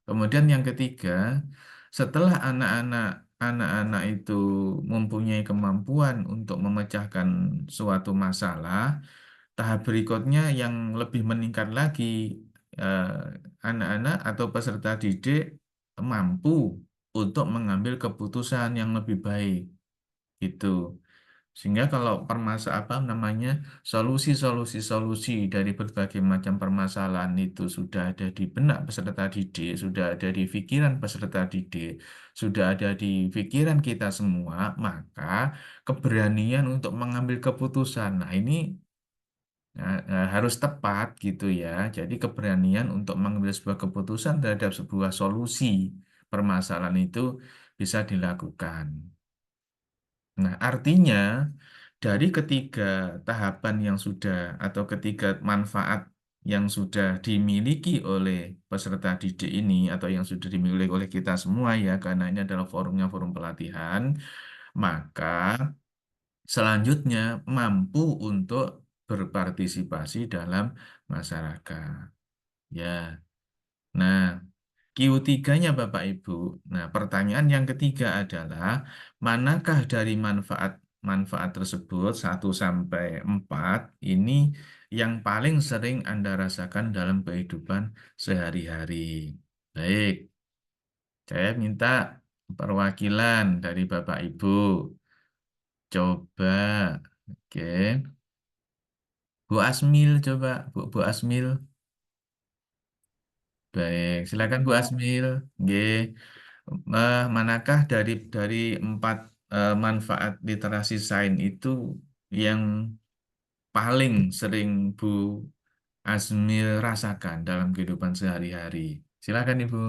Speaker 1: Kemudian yang ketiga, setelah anak-anak itu mempunyai kemampuan untuk memecahkan suatu masalah, tahap berikutnya yang lebih meningkat lagi, eh, anak-anak atau peserta didik mampu untuk mengambil keputusan yang lebih baik. Gitu. Sehingga kalau apa namanya solusi dari berbagai macam permasalahan itu sudah ada di benak peserta didik, sudah ada di pikiran peserta didik, sudah ada di pikiran kita semua, maka keberanian untuk mengambil keputusan. Nah, ini harus tepat gitu ya. Jadi keberanian untuk mengambil sebuah keputusan terhadap sebuah solusi permasalahan itu bisa dilakukan. Nah, artinya dari ketiga tahapan yang sudah atau ketiga manfaat yang sudah dimiliki oleh peserta didik ini atau yang sudah dimiliki oleh kita semua ya, karena ini adalah forumnya forum pelatihan, maka selanjutnya mampu untuk berpartisipasi dalam masyarakat. Ya. Nah, Q3-nya Bapak Ibu. Nah, pertanyaan yang ketiga adalah manakah dari manfaat manfaat tersebut 1 sampai 4 ini yang paling sering Anda rasakan dalam kehidupan sehari-hari. Baik, saya minta perwakilan dari Bapak Ibu. Coba, oke. Bu Asmil coba, Bu Asmil. Baik, silakan Bu Asmil. Oke. Manakah dari 4 manfaat literasi sains itu yang paling sering Bu Asmil rasakan dalam kehidupan sehari-hari? Silakan Ibu.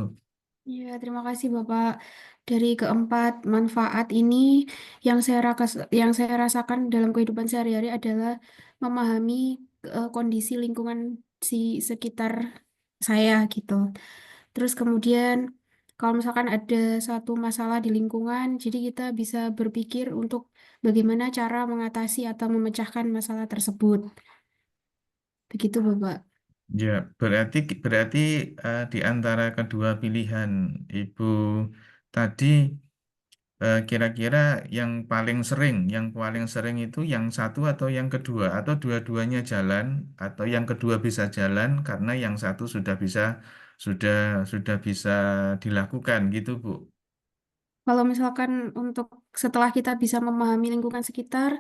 Speaker 9: Ya, terima kasih Bapak. Dari keempat manfaat ini yang saya rasakan dalam kehidupan sehari-hari adalah memahami kondisi lingkungan di sekitar saya gitu. Terus kemudian kalau misalkan ada suatu masalah di lingkungan, jadi kita bisa berpikir untuk bagaimana cara mengatasi atau memecahkan masalah tersebut. Begitu Bapak.
Speaker 1: Ya, berarti di antara kedua pilihan Ibu tadi kira-kira yang paling sering itu yang satu atau yang kedua atau dua-duanya jalan atau yang kedua bisa jalan karena yang satu sudah sudah bisa dilakukan gitu Bu.
Speaker 9: Kalau misalkan untuk setelah kita bisa memahami lingkungan sekitar,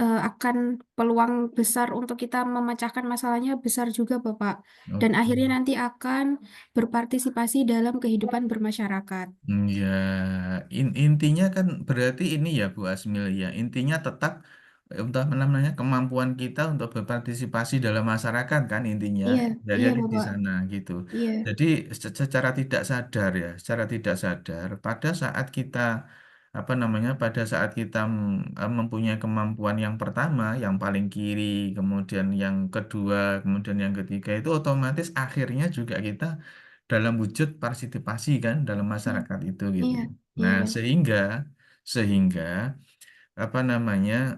Speaker 9: akan peluang besar untuk kita memecahkan masalahnya besar juga, Bapak. Dan
Speaker 1: Oke.
Speaker 9: akhirnya nanti akan berpartisipasi dalam kehidupan bermasyarakat.
Speaker 1: Ya, intinya kan berarti ini ya Bu Asmil ya. Intinya tetap untuk apa namanya kemampuan kita untuk berpartisipasi dalam masyarakat kan intinya.
Speaker 9: Iya, iya,
Speaker 1: Jadi di
Speaker 9: Bapak.
Speaker 1: sana gitu.
Speaker 9: Iya,
Speaker 1: Jadi secara tidak sadar ya, secara tidak sadar pada saat kita apa namanya pada saat kita mempunyai kemampuan yang pertama, yang paling kiri, kemudian yang kedua, kemudian yang ketiga itu otomatis akhirnya juga kita dalam wujud partisipasi kan dalam masyarakat itu gitu.
Speaker 9: iya,
Speaker 1: Nah,
Speaker 9: iya,
Speaker 1: sehingga apa namanya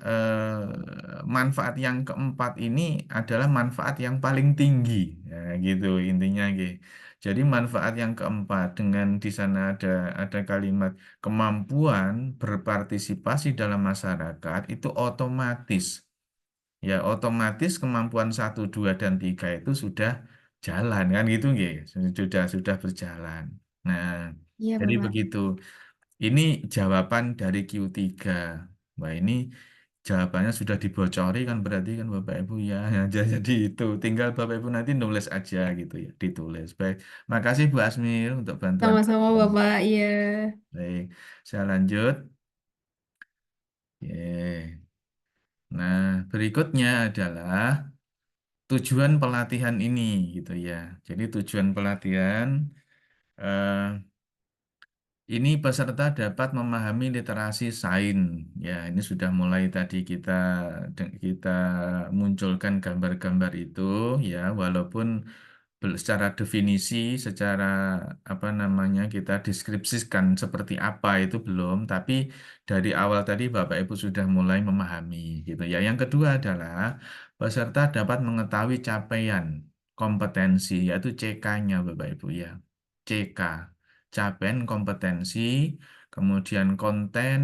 Speaker 1: manfaat yang keempat ini adalah manfaat yang paling tinggi ya, gitu intinya gitu. Jadi manfaat yang keempat dengan di sana ada kalimat kemampuan berpartisipasi dalam masyarakat itu otomatis ya otomatis kemampuan 1, 2, dan 3 itu sudah jalan kan gitu nggih. Sudah berjalan. Nah,
Speaker 9: iya,
Speaker 1: jadi
Speaker 9: Bapak.
Speaker 1: begitu. Ini jawaban dari Q3. Wah, ini jawabannya sudah dibocori kan berarti kan Bapak Ibu ya. Ya, jadi itu tinggal Bapak Ibu nanti nulis aja gitu ya, ditulis. Baik, makasih Bu Asmil untuk bantuan.
Speaker 9: Sama-sama, Bapak. Iya.
Speaker 1: Baik, saya lanjut. Oke. Nah, berikutnya adalah tujuan pelatihan ini gitu ya. Jadi tujuan pelatihan eh, ini peserta dapat memahami literasi sains. Ya, ini sudah mulai tadi kita munculkan gambar-gambar itu ya, walaupun secara definisi, secara apa namanya kita deskripsikan seperti apa itu belum, tapi dari awal tadi Bapak Ibu sudah mulai memahami gitu ya. Yang kedua adalah peserta dapat mengetahui capaian kompetensi yaitu CK-nya Bapak Ibu ya. CK, capaian kompetensi, kemudian konten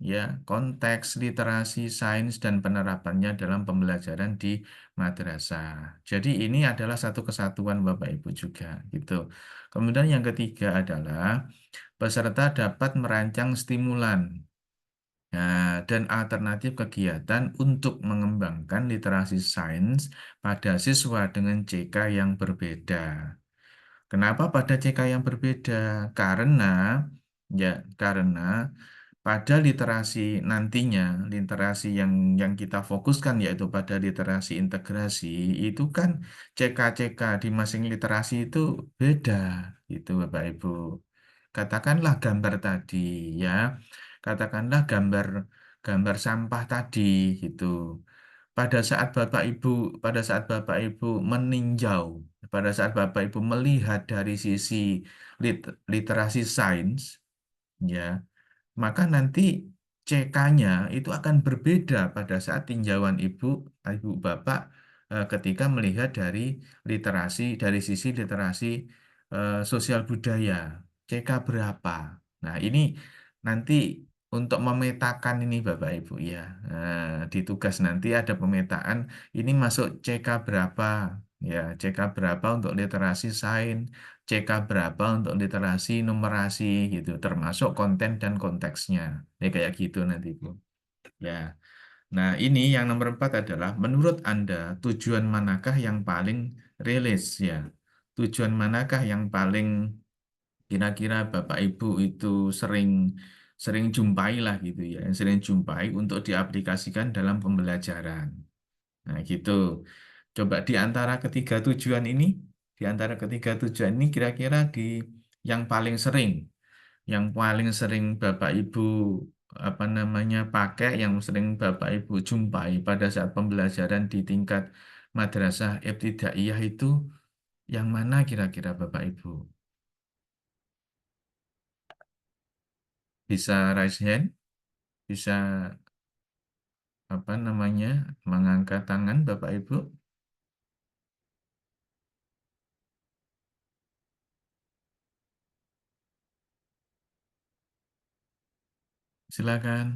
Speaker 1: ya, konteks literasi sains dan penerapannya dalam pembelajaran di madrasah. Jadi ini adalah satu kesatuan Bapak Ibu juga gitu. Kemudian yang ketiga adalah peserta dapat merancang stimulan dan alternatif kegiatan untuk mengembangkan literasi sains pada siswa dengan CK yang berbeda. Kenapa pada CK yang berbeda? Karena pada literasi nantinya, literasi yang kita fokuskan yaitu pada literasi integrasi, itu kan CK-CK di masing literasi itu beda, gitu Bapak Ibu. Katakanlah gambar tadi, ya, katakanlah gambar gambar sampah tadi, gitu. Pada saat Bapak Ibu, pada saat Bapak Ibu meninjau, pada saat Bapak Ibu melihat dari sisi literasi sains, ya maka nanti CK-nya itu akan berbeda pada saat tinjauan ibu bapak ketika melihat dari sisi literasi sosial budaya CK berapa. Nah, ini nanti untuk memetakan ini Bapak Ibu ya. Nah, di tugas nanti ada pemetaan ini masuk CK berapa ya, CK berapa untuk literasi sains, CK berapa untuk literasi numerasi gitu, termasuk konten dan konteksnya. Ya kayak gitu nanti Bu. Ya. Nah, ini yang nomor 4 adalah menurut Anda tujuan manakah yang paling rilis ya? Tujuan manakah yang paling kira-kira Bapak Ibu itu sering sering jumpai lah gitu ya, yang sering jumpai untuk diaplikasikan dalam pembelajaran. Nah, gitu. Coba di antara ketiga tujuan ini, di antara ketiga tujuan ini kira-kira di yang paling sering Bapak Ibu apa namanya pakai, yang sering Bapak Ibu jumpai pada saat pembelajaran di tingkat madrasah ibtidaiyah itu yang mana kira-kira Bapak Ibu? Bisa raise hand, bisa apa namanya mengangkat tangan Bapak Ibu. Silakan.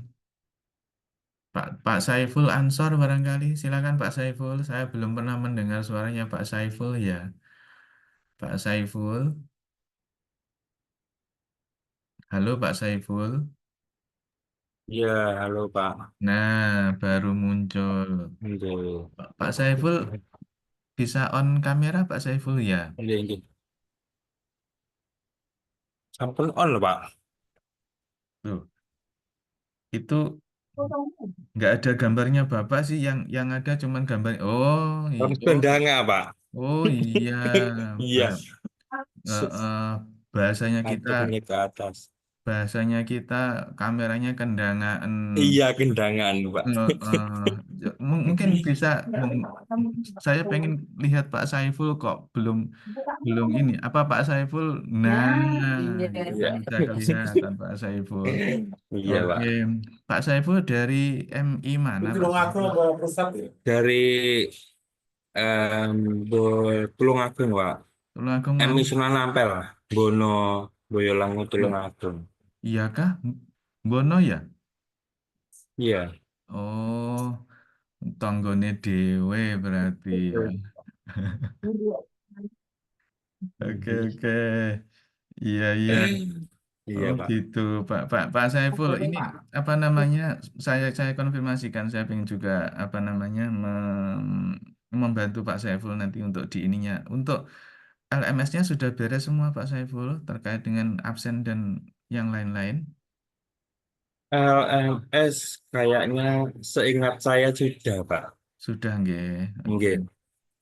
Speaker 1: Pak Saiful Ansor barangkali. Silakan Pak Saiful. Saya belum pernah mendengar suaranya Pak Saiful ya. Pak Saiful. Halo Pak Saiful.
Speaker 10: Ya, halo Pak.
Speaker 1: Nah, baru muncul.
Speaker 10: Nggih.
Speaker 1: Pak Saiful bisa on kamera Pak Saiful ya.
Speaker 10: Nggih, nggih. Sampun on lho, Pak.
Speaker 1: Tuh, itu nggak ada gambarnya Bapak sih, yang ada cuman gambar. Oh,
Speaker 10: Harus
Speaker 1: iya.
Speaker 10: kendanga, Pak.
Speaker 1: Oh iya.
Speaker 10: Iya.
Speaker 1: Ba- bahasanya kita
Speaker 10: Ngadepnya ke atas.
Speaker 1: kameranya kendangan.
Speaker 10: Iya, kendangan, Pak.
Speaker 1: Mungkin bisa saya pengen lihat Pak Saiful kok belum belum ini apa Pak Saiful. Nah,
Speaker 10: Iya.
Speaker 1: bisa kelihatan Pak Saiful.
Speaker 10: Iya, Pak.
Speaker 1: Oke, Pak Saiful dari MI mana Pak Saiful?
Speaker 10: Dari em Tulungagung, Pak.
Speaker 1: Tulungagung
Speaker 10: MI
Speaker 1: mana?
Speaker 10: Sunan Ampel, Bono, Boyolangu, Tulungagung.
Speaker 1: Iya kah? Bono ya?
Speaker 10: Iya.
Speaker 1: Oh, tonggone dewe berarti ya. Oke, oke. Iya, iya.
Speaker 10: Iya,
Speaker 1: Oh
Speaker 10: Pak.
Speaker 1: gitu, Pak Saiful. Ini apa namanya? Saya konfirmasikan. Saya ingin juga apa namanya membantu Pak Saiful nanti untuk di ininya. Untuk LMS-nya sudah beres semua Pak Saiful terkait dengan absen dan yang lain-lain.
Speaker 10: LMS kayaknya seingat saya sudah, Pak.
Speaker 1: Sudah nggih. Oke,
Speaker 10: Nggih.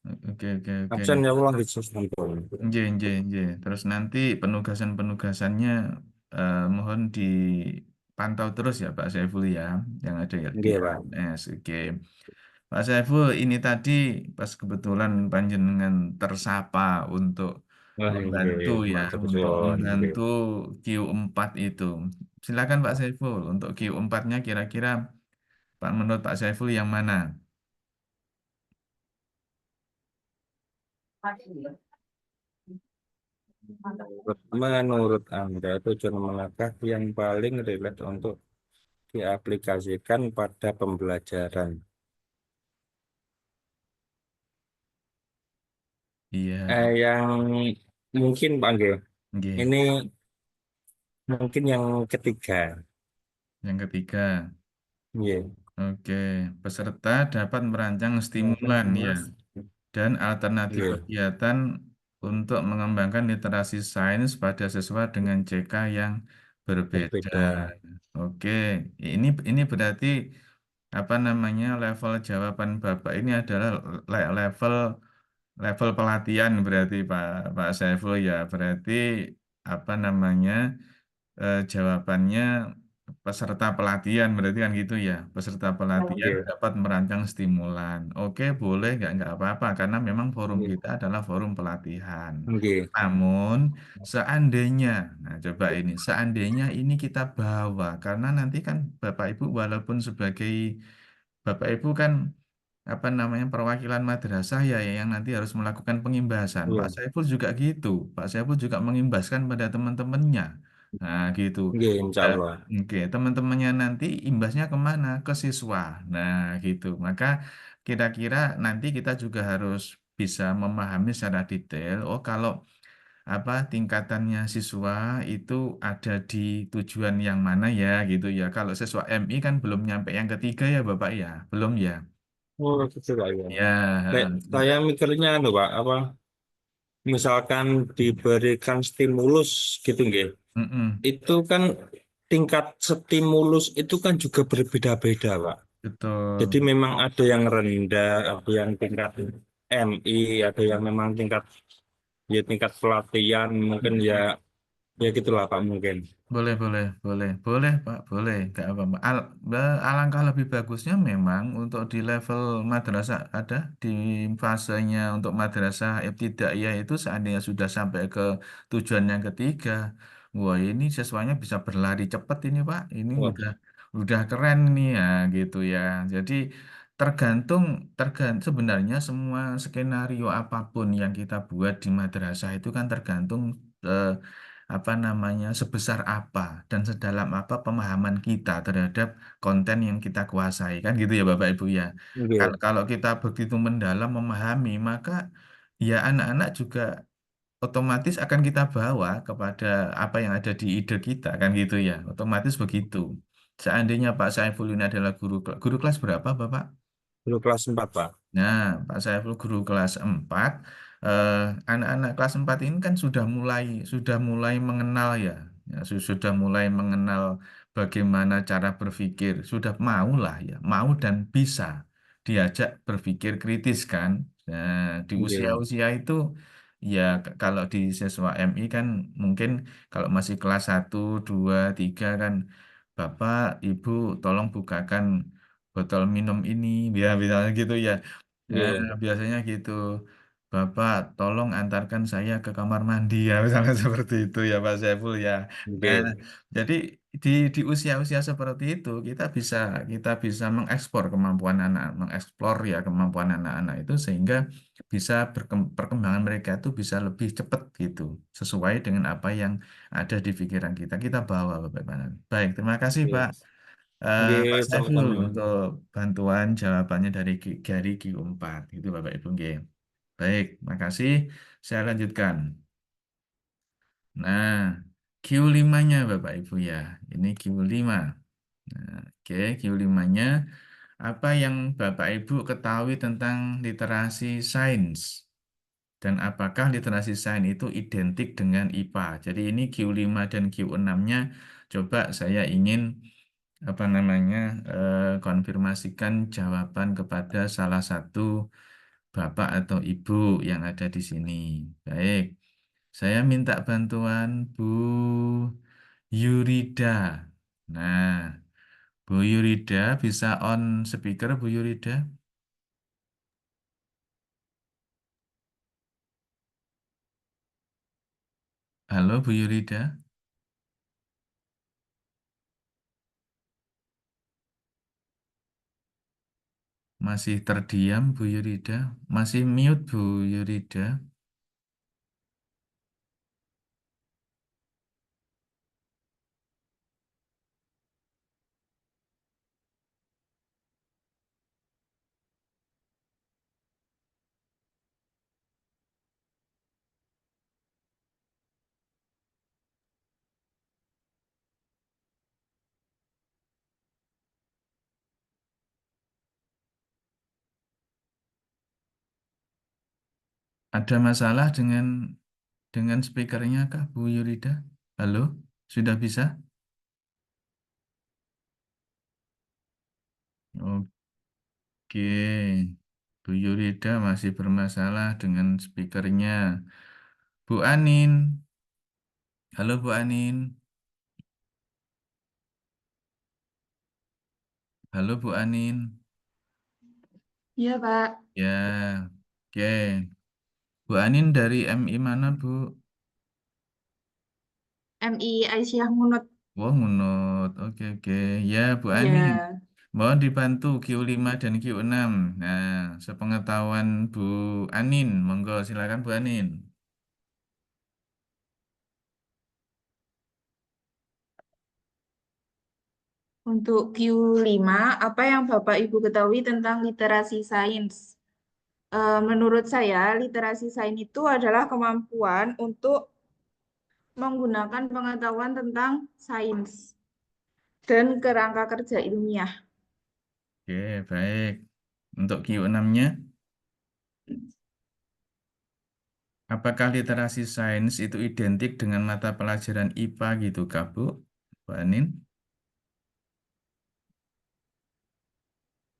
Speaker 1: oke, oke, oke.
Speaker 10: Absen ya Allah di sampun.
Speaker 1: Nggih, nggih, nggih. Terus nanti penugasan-penugasannya mohon dipantau terus ya Pak Saiful ya, yang ada ya di
Speaker 10: Nggih, Pak.
Speaker 1: LMS. Oke. Pak Saiful, ini tadi pas kebetulan panjenengan tersapa untuk
Speaker 10: Wah,
Speaker 1: membantu
Speaker 10: nggih,
Speaker 1: ya,
Speaker 10: matur
Speaker 1: untuk
Speaker 10: suwun, nggih.
Speaker 1: membantu Q4 itu. Silakan Pak Saiful, untuk Q4-nya kira-kira menurut Pak Saiful yang mana?
Speaker 10: Menurut Anda tujuan manakah yang paling relate untuk diaplikasikan pada pembelajaran?
Speaker 1: Iya,
Speaker 10: Yang mungkin Pak Nggih,
Speaker 1: nggih.
Speaker 10: ini mungkin yang ketiga.
Speaker 1: Yang ketiga.
Speaker 10: Nggih.
Speaker 1: Oke, peserta dapat merancang stimulan ya dan alternatif
Speaker 10: Nggih,
Speaker 1: kegiatan untuk mengembangkan literasi sains pada siswa dengan CK yang berbeda.
Speaker 10: berbeda.
Speaker 1: Oke, ini berarti apa namanya level jawaban Bapak ini adalah level level pelatihan berarti Pak Saiful ya. Berarti apa namanya jawabannya peserta pelatihan berarti kan gitu ya. Peserta pelatihan
Speaker 10: Nggih,
Speaker 1: dapat merancang stimulan. Oke, boleh nggak apa-apa karena memang forum
Speaker 10: nggih,
Speaker 1: kita adalah forum pelatihan.
Speaker 10: nggih,
Speaker 1: Namun seandainya, nah coba ini, seandainya ini kita bawa karena nanti kan Bapak Ibu walaupun sebagai Bapak Ibu kan apa namanya perwakilan madrasah ya yang nanti harus melakukan pengimbasan. Pak
Speaker 10: iya,
Speaker 1: Saiful juga gitu. Pak Saiful juga mengimbaskan pada teman-temannya. Nah, gitu.
Speaker 10: Nggih, insya
Speaker 1: Eh,
Speaker 10: Allah.
Speaker 1: Oke, teman-temannya nanti imbasnya kemana? Ke siswa. Nah, gitu. Maka kira-kira nanti kita juga harus bisa memahami secara detail. Oh, kalau apa tingkatannya siswa itu ada di tujuan yang mana ya, gitu ya. Kalau siswa MI kan belum nyampe yang ketiga ya, Bapak ya, belum ya.
Speaker 10: Oh, gitu Pak ya.
Speaker 1: Ya,
Speaker 10: Nek, saya mikirnya anu Pak, apa misalkan diberikan stimulus gitu nggih.
Speaker 1: mm-mm,
Speaker 10: Itu kan tingkat stimulus itu kan juga berbeda-beda, Pak. Jadi
Speaker 1: betul.
Speaker 10: memang ada yang rendah, ada yang tingkat MI, ada yang memang tingkat ya tingkat pelatihan mungkin ya ya gitulah Pak mungkin.
Speaker 1: Boleh, boleh, boleh, boleh, Pak, boleh, nggak apa-apa. Alangkah lebih bagusnya memang untuk di level madrasah ada di fasenya untuk madrasah ibtidaiyah itu seandainya sudah sampai ke tujuan yang ketiga, wah ini siswanya bisa berlari cepat ini, Pak. Ini
Speaker 10: Wah,
Speaker 1: udah keren nih ya, gitu ya. Jadi tergantung tergantung sebenarnya semua skenario apapun yang kita buat di madrasah itu kan tergantung apa namanya sebesar apa dan sedalam apa pemahaman kita terhadap konten yang kita kuasai kan gitu ya Bapak Ibu ya.
Speaker 10: nggih,
Speaker 1: Kalau kita begitu mendalam memahami maka ya anak-anak juga otomatis akan kita bawa kepada apa yang ada di ide kita kan gitu ya. Otomatis begitu. Seandainya Pak Saiful ini adalah guru kelas berapa Bapak?
Speaker 10: dulu kelas 4 Pak.
Speaker 1: Nah, Pak Saiful guru kelas 4, eh, anak-anak kelas 4 ini kan sudah mulai mengenal ya, sudah mulai mengenal bagaimana cara berpikir, sudah mau lah ya, mau dan bisa diajak berpikir kritis kan. Nah, di
Speaker 10: Nggih,
Speaker 1: usia-usia itu ya kalau di siswa MI kan mungkin kalau masih kelas 1, 2, 3 kan Bapak, Ibu tolong bukakan botol minum ini, biar misalnya gitu ya. Nah,
Speaker 10: nggih,
Speaker 1: biasanya gitu. Bapak, tolong antarkan saya ke kamar mandi ya, misalnya seperti itu ya Pak Saiful ya. Nah,
Speaker 10: nggih,
Speaker 1: jadi di usia-usia seperti itu kita bisa mengeksplor kemampuan anak, mengeksplor ya kemampuan anak-anak itu sehingga bisa perkembangan mereka itu bisa lebih cepat gitu, sesuai dengan apa yang ada di pikiran kita. Kita bawa Bapak Ibu. Baik, terima kasih
Speaker 10: nggih.
Speaker 1: Pak.
Speaker 10: Nggih,
Speaker 1: Pak Saiful
Speaker 10: sama-sama.
Speaker 1: untuk bantuan jawabannya dari Q4 itu Bapak Ibu nggih. Baik, makasih. Saya lanjutkan. Nah, Q5-nya Bapak Ibu ya. Ini Q5. Nah, oke, Q5-nya apa yang Bapak Ibu ketahui tentang literasi sains? Dan apakah literasi sains itu identik dengan IPA? Jadi ini Q5 dan Q6-nya coba saya ingin apa namanya konfirmasikan jawaban kepada salah satu bapak atau ibu yang ada di sini. Baik, saya minta bantuan Bu Yurida. Nah, Bu Yurida bisa on speaker Bu Yurida? Halo Bu Yurida, masih terdiam Bu Yurida? Masih mute Bu Yurida? Ada masalah dengan speakernya kah Bu Yurida? Halo, sudah bisa? Oke, Bu Yurida masih bermasalah dengan speakernya. Bu Anin, halo Bu Anin, halo Bu Anin.
Speaker 4: Iya, Pak.
Speaker 1: Ya, oke. Bu Anin dari MI mana Bu?
Speaker 4: MI Aisyah Ngunut.
Speaker 1: Wah, ngunut. Oke, oke. Ya, Bu Anin.
Speaker 4: Ya.
Speaker 1: Mohon dibantu Q5 dan Q6. Nah, sepengetahuan Bu Anin, monggo silakan Bu Anin.
Speaker 4: Untuk Q5, apa yang Bapak Ibu ketahui tentang literasi sains? Menurut saya, literasi sains itu adalah kemampuan untuk menggunakan pengetahuan tentang sains dan kerangka kerja ilmiah.
Speaker 1: Oke, baik. Untuk Q6-nya, apakah literasi sains itu identik dengan mata pelajaran IPA gitu, Kak, Bu? Bu Anin?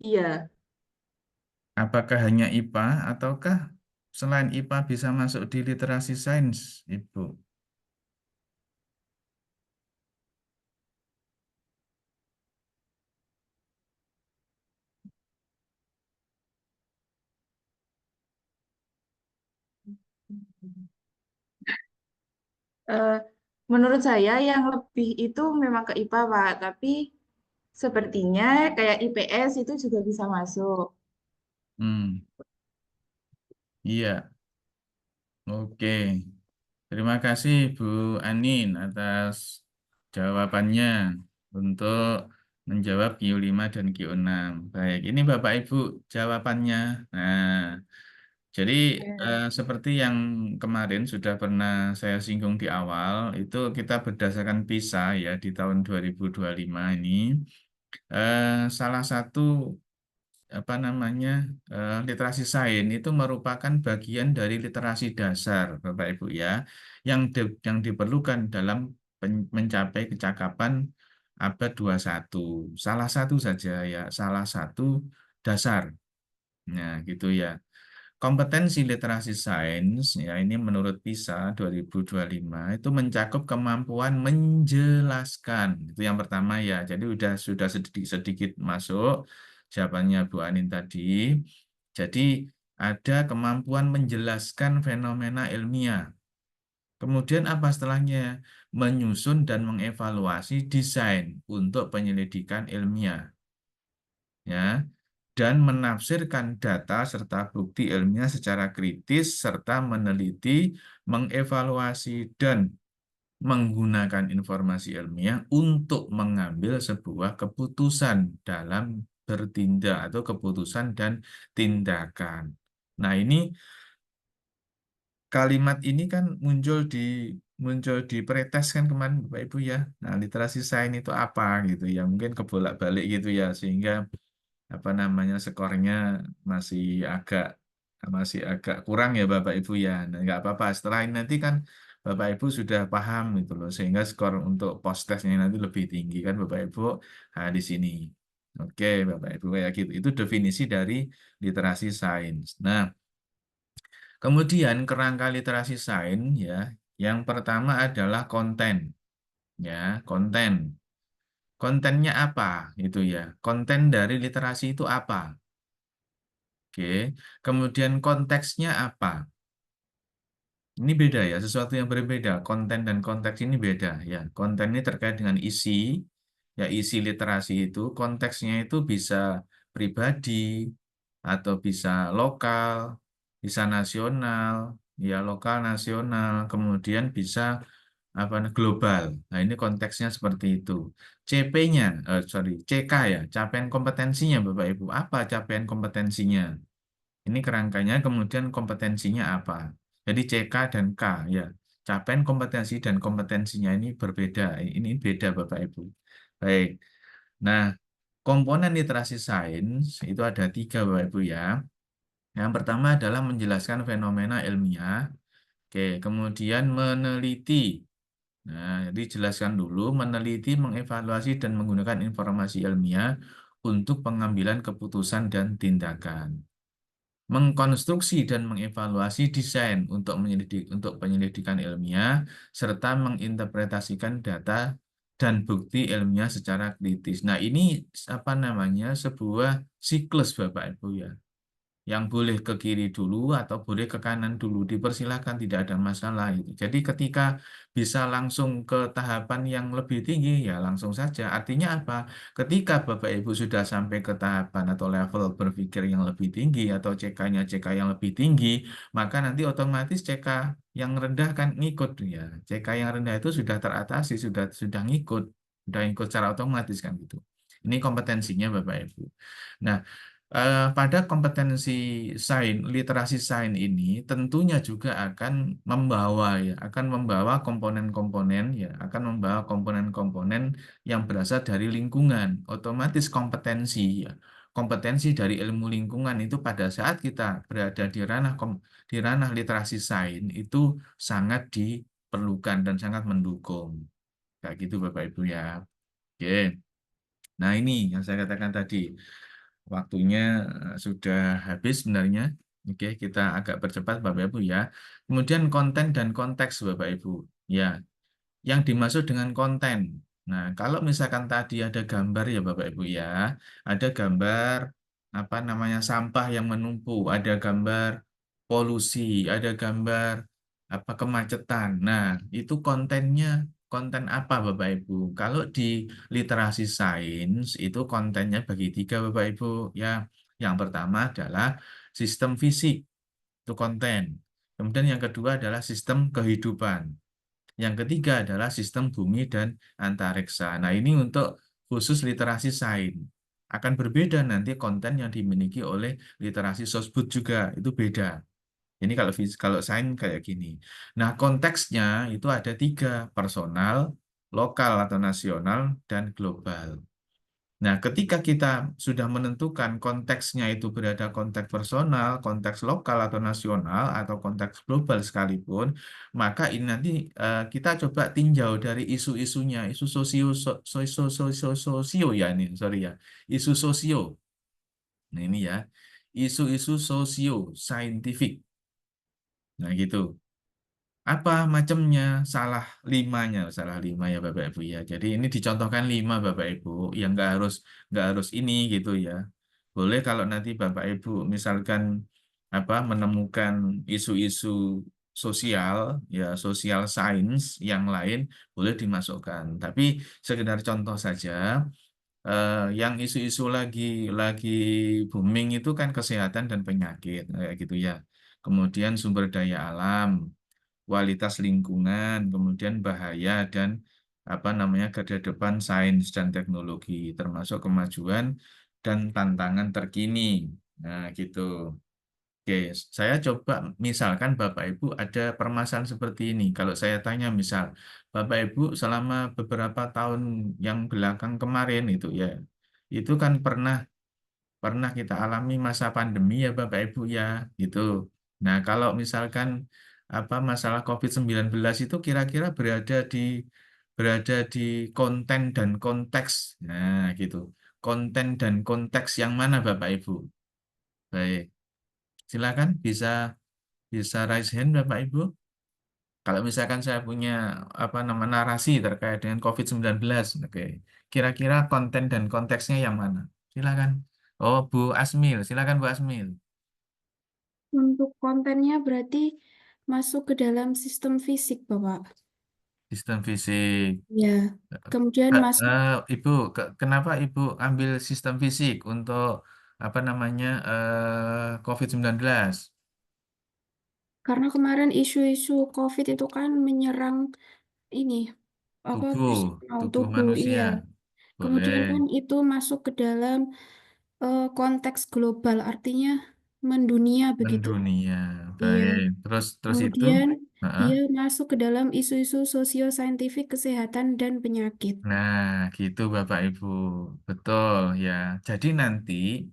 Speaker 4: Iya,
Speaker 1: Apakah hanya IPA ataukah selain IPA bisa masuk di literasi sains, Ibu?
Speaker 4: eh, menurut saya yang lebih itu memang ke IPA, Pak. Tapi sepertinya kayak IPS itu juga bisa masuk.
Speaker 1: Hmm, iya, oke. Terima kasih Bu Anin atas jawabannya untuk menjawab Q5 dan Q6. Baik, ini Bapak Ibu jawabannya. Nah, jadi seperti yang kemarin sudah pernah saya singgung di awal, itu kita berdasarkan PISA ya di tahun 2025 ini, salah satu apa namanya literasi sains itu merupakan bagian dari literasi dasar, Bapak Ibu ya, yang diperlukan dalam mencapai kecakapan abad 21. Salah satu saja ya, salah satu dasar. Nah, gitu ya. Kompetensi literasi sains, ya ini menurut PISA 2025 itu mencakup kemampuan menjelaskan. Itu yang pertama ya. Jadi sudah sedikit masuk jawabannya Bu Anin tadi. Jadi ada kemampuan menjelaskan fenomena ilmiah. Kemudian apa setelahnya? Menyusun dan mengevaluasi desain untuk penyelidikan ilmiah. Ya, dan menafsirkan data serta bukti ilmiah secara kritis, serta meneliti, mengevaluasi, dan menggunakan informasi ilmiah untuk mengambil sebuah keputusan dalam bertindak atau keputusan dan tindakan. Nah, ini kalimat ini kan muncul di pretest kan kemarin Bapak Ibu ya. Nah, literasi sains itu apa gitu ya. Mungkin kebolak-balik gitu ya, sehingga apa namanya skornya masih agak masih agak kurang ya Bapak Ibu ya. Nah, nggak apa-apa. Setelah ini nanti kan Bapak Ibu sudah paham gitu loh, sehingga skor untuk post testnya nanti lebih tinggi kan Bapak Ibu. Nah, di sini. Oke, Bapak Ibu kayak gitu. Itu definisi dari literasi sains. Nah, kemudian kerangka literasi sains ya, yang pertama adalah konten ya, konten. Kontennya apa itu ya? Konten dari literasi itu apa? Oke, kemudian konteksnya apa? Ini beda ya, sesuatu yang berbeda. Konten dan konteks ini beda ya. Konten ini terkait dengan isi, ya isi literasi itu. Konteksnya itu bisa pribadi atau bisa lokal, bisa nasional, ya lokal nasional, kemudian bisa apa global. Nah, ini konteksnya seperti itu. CP-nya, CK ya, capaian kompetensinya Bapak Ibu. Apa capaian kompetensinya? Ini kerangkanya, kemudian kompetensinya apa? Jadi CK dan K ya. Capaian kompetensi dan kompetensinya ini berbeda. Ini beda Bapak Ibu. Baik. Nah, komponen literasi sains itu ada 3 Bapak Ibu ya. Yang pertama adalah menjelaskan fenomena ilmiah. Oke, kemudian meneliti. Nah, jadi jelaskan dulu, meneliti, mengevaluasi, dan menggunakan informasi ilmiah untuk pengambilan keputusan dan tindakan. Mengkonstruksi dan mengevaluasi desain untuk penyelidikan ilmiah, serta menginterpretasikan data dan bukti ilmiah secara kritis. Nah, ini apa namanya sebuah siklus Bapak Ibu ya, yang boleh ke kiri dulu atau boleh ke kanan dulu, dipersilakan, tidak ada masalah itu. Jadi ketika bisa langsung ke tahapan yang lebih tinggi ya langsung saja. Artinya apa? Ketika Bapak Ibu sudah sampai ke tahapan atau level berpikir yang lebih tinggi atau CK-nya CK yang lebih tinggi, maka nanti otomatis CK yang rendah kan ngikut ya. CK yang rendah itu sudah teratasi, sudah ngikut secara otomatis kan gitu. Ini kompetensinya Bapak Ibu. Nah, pada kompetensi literasi sains ini tentunya juga akan membawa komponen-komponen ya, akan membawa komponen-komponen yang berasal dari lingkungan. Otomatis kompetensi ya, kompetensi dari ilmu lingkungan itu pada saat kita berada di ranah literasi sains itu sangat diperlukan dan sangat mendukung. Kayak gitu Bapak Ibu ya. Oke. Nah, ini yang saya katakan tadi. Waktunya sudah habis sebenarnya. Oke, kita agak percepat Bapak Ibu ya. Kemudian konten dan konteks Bapak Ibu. Ya, yang dimaksud dengan konten. Nah, kalau misalkan tadi ada gambar ya Bapak Ibu ya, ada gambar apa namanya sampah yang menumpuk, ada gambar polusi, ada gambar apa kemacetan. Nah, itu kontennya konten apa Bapak Ibu? Kalau di literasi sains itu kontennya bagi tiga Bapak Ibu ya. Yang pertama adalah sistem fisik, itu konten. Kemudian yang kedua adalah sistem kehidupan. Yang ketiga adalah sistem bumi dan antariksa. Nah, ini untuk khusus literasi sains. Akan berbeda nanti konten yang dimiliki oleh literasi sosbud juga, itu beda. Ini kalau sains kayak gini. Nah, konteksnya itu ada tiga, personal, lokal atau nasional, dan global. Nah, ketika kita sudah menentukan konteksnya itu berada konteks personal, konteks lokal atau nasional, atau konteks global sekalipun, maka ini nanti kita coba tinjau dari isu-isunya, isu sosio ya ini, sorry ya, isu sosio. Nah, ini ya, isu-isu sosio saintifik. Nah, gitu. Apa macamnya salah lima ya Bapak Ibu ya. Jadi ini dicontohkan 5 Bapak Ibu yang nggak harus ini gitu ya. Boleh kalau nanti Bapak Ibu misalkan apa menemukan isu-isu sosial ya sosial science yang lain boleh dimasukkan. Tapi sekedar contoh saja yang isu-isu lagi booming itu kan kesehatan dan penyakit kayak gitu ya. Kemudian sumber daya alam, kualitas lingkungan, kemudian bahaya dan apa namanya garda depan sains dan teknologi, termasuk kemajuan dan tantangan terkini. Nah, gitu. Oke, saya coba misalkan Bapak Ibu ada permasalahan seperti ini. Kalau saya tanya misal, Bapak Ibu selama beberapa tahun yang belakang kemarin itu ya, itu kan pernah kita alami masa pandemi ya Bapak Ibu ya, gitu. Nah, kalau misalkan apa masalah COVID-19 itu kira-kira berada di konten dan konteks. Nah, gitu. Konten dan konteks yang mana Bapak Ibu? Baik. Silakan bisa bisa raise hand Bapak Ibu. Kalau misalkan saya punya apa nama narasi terkait dengan COVID-19, oke. Kira-kira konten dan konteksnya yang mana? Silakan. Oh, Bu Asmil, silakan Bu Asmil.
Speaker 9: Untuk kontennya berarti masuk ke dalam sistem fisik, Bapak.
Speaker 1: Sistem fisik.
Speaker 9: Ya, kemudian masuk
Speaker 1: Ibu, kenapa Ibu ambil sistem fisik untuk apa namanya COVID-19?
Speaker 9: karena kemarin isu-isu COVID itu kan menyerang ini apa
Speaker 1: Tubuh,
Speaker 9: personal
Speaker 1: tubuh
Speaker 9: tubuh,
Speaker 1: manusia.
Speaker 9: iya.
Speaker 1: Boleh
Speaker 9: Kemudian kan itu masuk ke dalam konteks global, artinya mendunia begitu.
Speaker 1: mendunia.
Speaker 9: Iya.
Speaker 1: Baik. Terus itu,
Speaker 9: Kemudian
Speaker 1: heeh.
Speaker 9: dia masuk ke dalam isu-isu sosio-saintifik kesehatan dan penyakit.
Speaker 1: Nah, gitu Bapak Ibu. Betul ya. Jadi nanti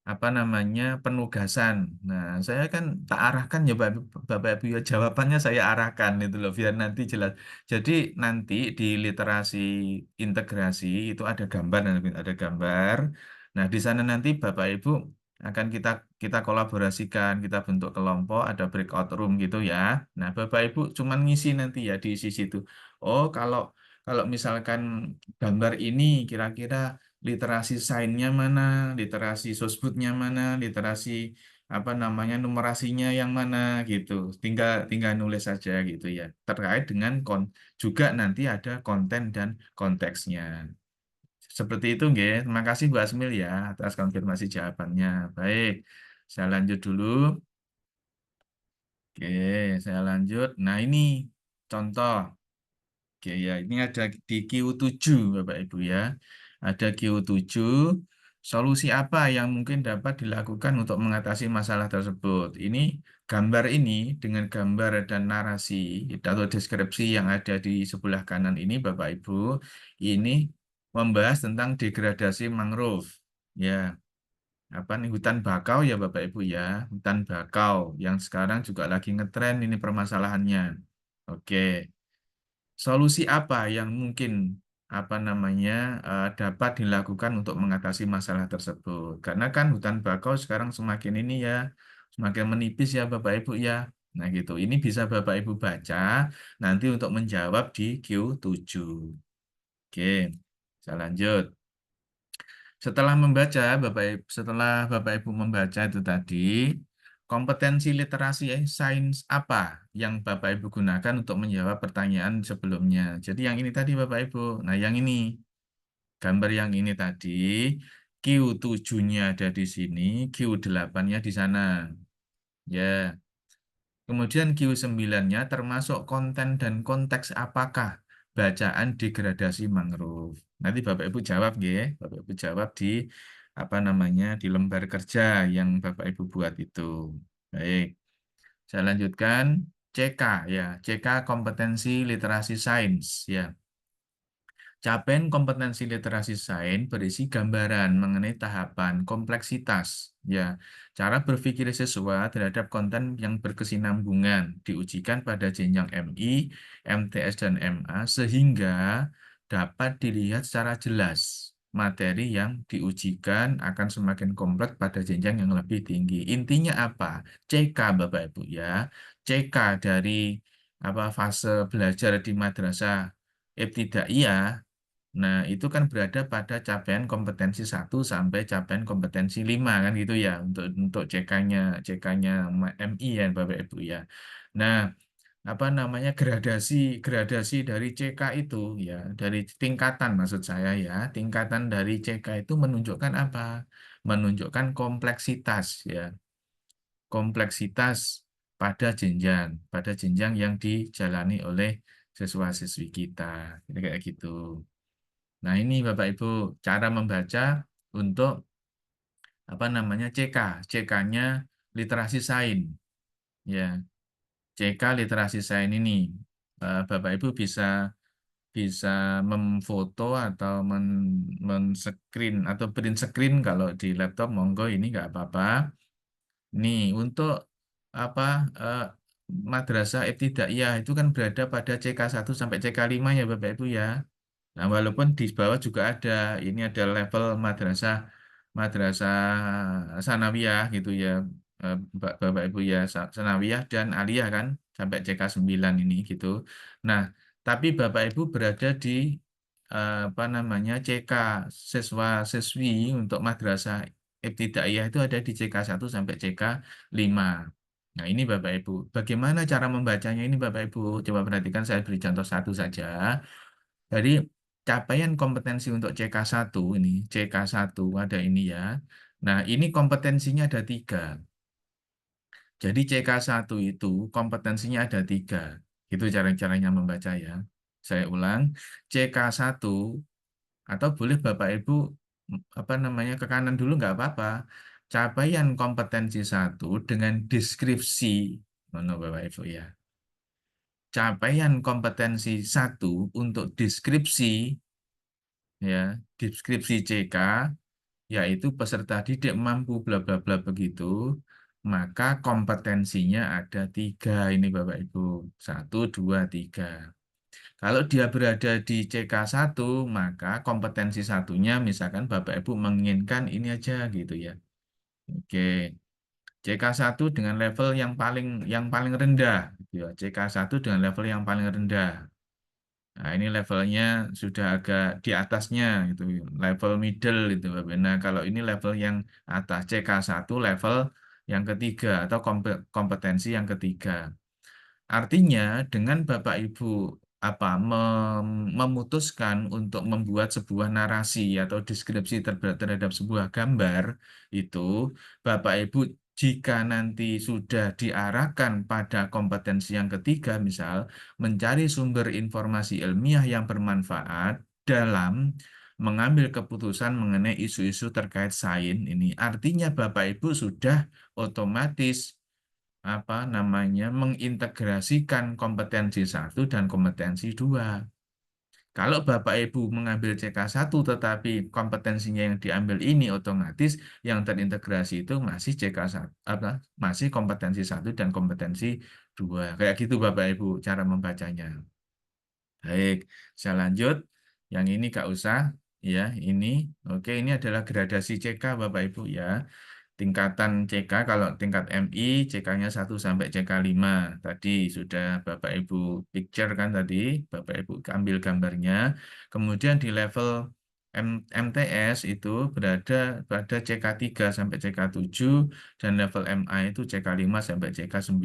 Speaker 1: apa namanya penugasan. Nah, saya kan tak arahkan ya Bapak Ibu ya jawabannya saya arahkan itu loh biar nanti jelas. Jadi nanti di literasi integrasi itu ada gambar dan ada gambar. Nah, di sana nanti Bapak Ibu akan kita kolaborasikan, kita bentuk kelompok, ada breakout room gitu ya. Nah, Bapak Ibu cuman ngisi nanti ya di sisi itu. Oh, kalau kalau misalkan gambar ini kira-kira literasi sainsnya mana, literasi sosbudnya mana, literasi apa namanya numerasinya yang mana gitu. Tinggal tinggal nulis saja gitu ya. Terkait dengan juga nanti ada konten dan konteksnya. Seperti itu nggih. Terima kasih Bu Asmil ya atas konfirmasi jawabannya. Baik, saya lanjut dulu. Oke, saya lanjut. Nah, ini contoh. Oke ya, ini ada di Q7 Bapak Ibu ya. Ada Q7, solusi apa yang mungkin dapat dilakukan untuk mengatasi masalah tersebut? Ini gambar ini dengan gambar dan narasi atau deskripsi yang ada di sebelah kanan ini, Bapak Ibu, ini membahas tentang degradasi mangrove. Ya, apa nih hutan bakau ya Bapak Ibu ya, hutan bakau yang sekarang juga lagi ngetren ini permasalahannya. Oke. Solusi apa yang mungkin apa namanya dapat dilakukan untuk mengatasi masalah tersebut? Karena kan hutan bakau sekarang semakin ini ya, semakin menipis ya Bapak Ibu ya. Nah gitu, ini bisa Bapak Ibu baca nanti untuk menjawab di Q7. Oke, saya lanjut. Setelah Bapak Ibu membaca itu tadi, kompetensi literasi sains apa yang Bapak Ibu gunakan untuk menjawab pertanyaan sebelumnya. Jadi yang ini tadi Bapak Ibu. Nah, yang ini gambar yang ini tadi Q7-nya ada di sini, Q8-nya di sana. Ya. Kemudian Q9-nya termasuk konten dan konteks apakah bacaan degradasi mangrove. Nanti Bapak Ibu jawab ya, Bapak Ibu jawab di apa namanya di lembar kerja yang Bapak Ibu buat itu. Baik, saya lanjutkan CK ya, CK kompetensi literasi sains ya. Capaian kompetensi literasi sains berisi gambaran mengenai tahapan kompleksitas, ya, cara berpikir siswa terhadap konten yang berkesinambungan diujikan pada jenjang MI, MTS, dan MA sehingga dapat dilihat secara jelas materi yang diujikan akan semakin kompleks pada jenjang yang lebih tinggi. Intinya apa? CK Bapak Ibu ya, CK dari apa fase belajar di madrasah ibtidaiyah. Nah, itu kan berada pada capaian kompetensi 1 sampai capaian kompetensi 5 kan gitu ya untuk CK-nya MI ya Bapak Ibu ya. Nah, apa namanya gradasi dari CK itu ya, dari tingkatan maksud saya ya. Tingkatan dari CK itu menunjukkan apa? Menunjukkan kompleksitas ya. Kompleksitas pada jenjang yang dijalani oleh siswa-siswi kita. Jadi kayak gitu. Nah, ini Bapak Ibu cara membaca untuk apa namanya CK. CK-nya literasi sains. Ya, CK literasi sains ini Bapak Ibu bisa bisa memfoto atau men-screen atau print screen kalau di laptop monggo ini nggak apa-apa. Nih, untuk apa madrasah ibtidaiyah itu kan berada pada CK1 sampai CK5 ya Bapak Ibu ya. Nah, walaupun di bawah juga ada, ini ada level madrasah madrasah sanawiyah gitu ya, Bapak Ibu ya, sanawiyah dan aliyah kan sampai CK9 ini gitu. Nah, tapi Bapak Ibu berada di apa namanya CK siswa-siswi untuk madrasah ibtidaiyah itu ada di CK1 sampai CK5. Nah, ini Bapak Ibu. Bagaimana cara membacanya ini Bapak Ibu? Coba perhatikan, saya beri contoh satu saja. Jadi capaian kompetensi untuk CK1 ini, CK1 ada ini ya. Nah, ini kompetensinya ada 3. Jadi CK1 itu kompetensinya ada 3. Itu cara-caranya membaca ya. Saya ulang, CK1 atau boleh Bapak Ibu apa namanya ke kanan dulu nggak apa-apa. Capaian kompetensi 1 dengan deskripsi, mana Bapak Ibu ya. Capaian kompetensi 1 untuk deskripsi ya, deskripsi CK yaitu peserta didik mampu bla bla bla begitu, maka kompetensinya ada 3 ini Bapak Ibu. 1, 2, 3. Kalau dia berada di CK1, maka kompetensi satunya misalkan Bapak Ibu menginginkan ini aja gitu ya. Oke. CK1 dengan level yang paling rendah gitu ya. CK1 dengan level yang paling rendah. Nah, ini levelnya sudah agak di atasnya gitu, level middle itu. Nah, kalau ini level yang atas CK1 level yang ketiga atau kompetensi yang ketiga. Artinya dengan Bapak Ibu memutuskan untuk membuat sebuah narasi atau deskripsi terhadap sebuah gambar itu, Bapak Ibu jika nanti sudah diarahkan pada kompetensi yang ketiga, misal mencari sumber informasi ilmiah yang bermanfaat dalam mengambil keputusan mengenai isu-isu terkait sains ini. Artinya Bapak Ibu sudah otomatis mengintegrasikan kompetensi 1 dan kompetensi 2. Kalau Bapak Ibu mengambil CK1 tetapi kompetensinya yang diambil ini otomatis yang terintegrasi itu masih CK1 masih kompetensi 1 dan kompetensi 2. Kayak gitu Bapak Ibu cara membacanya. Baik, saya lanjut. Yang ini gak usah ya, ini. Oke, ini adalah gradasi CK Bapak Ibu ya. Tingkatan CK, kalau tingkat MI, CK-nya 1 sampai CK5. Tadi sudah Bapak Ibu picture kan tadi, Bapak Ibu ambil gambarnya. Kemudian di level MTS itu berada pada CK3 sampai CK7, dan level MA itu CK5 sampai CK9.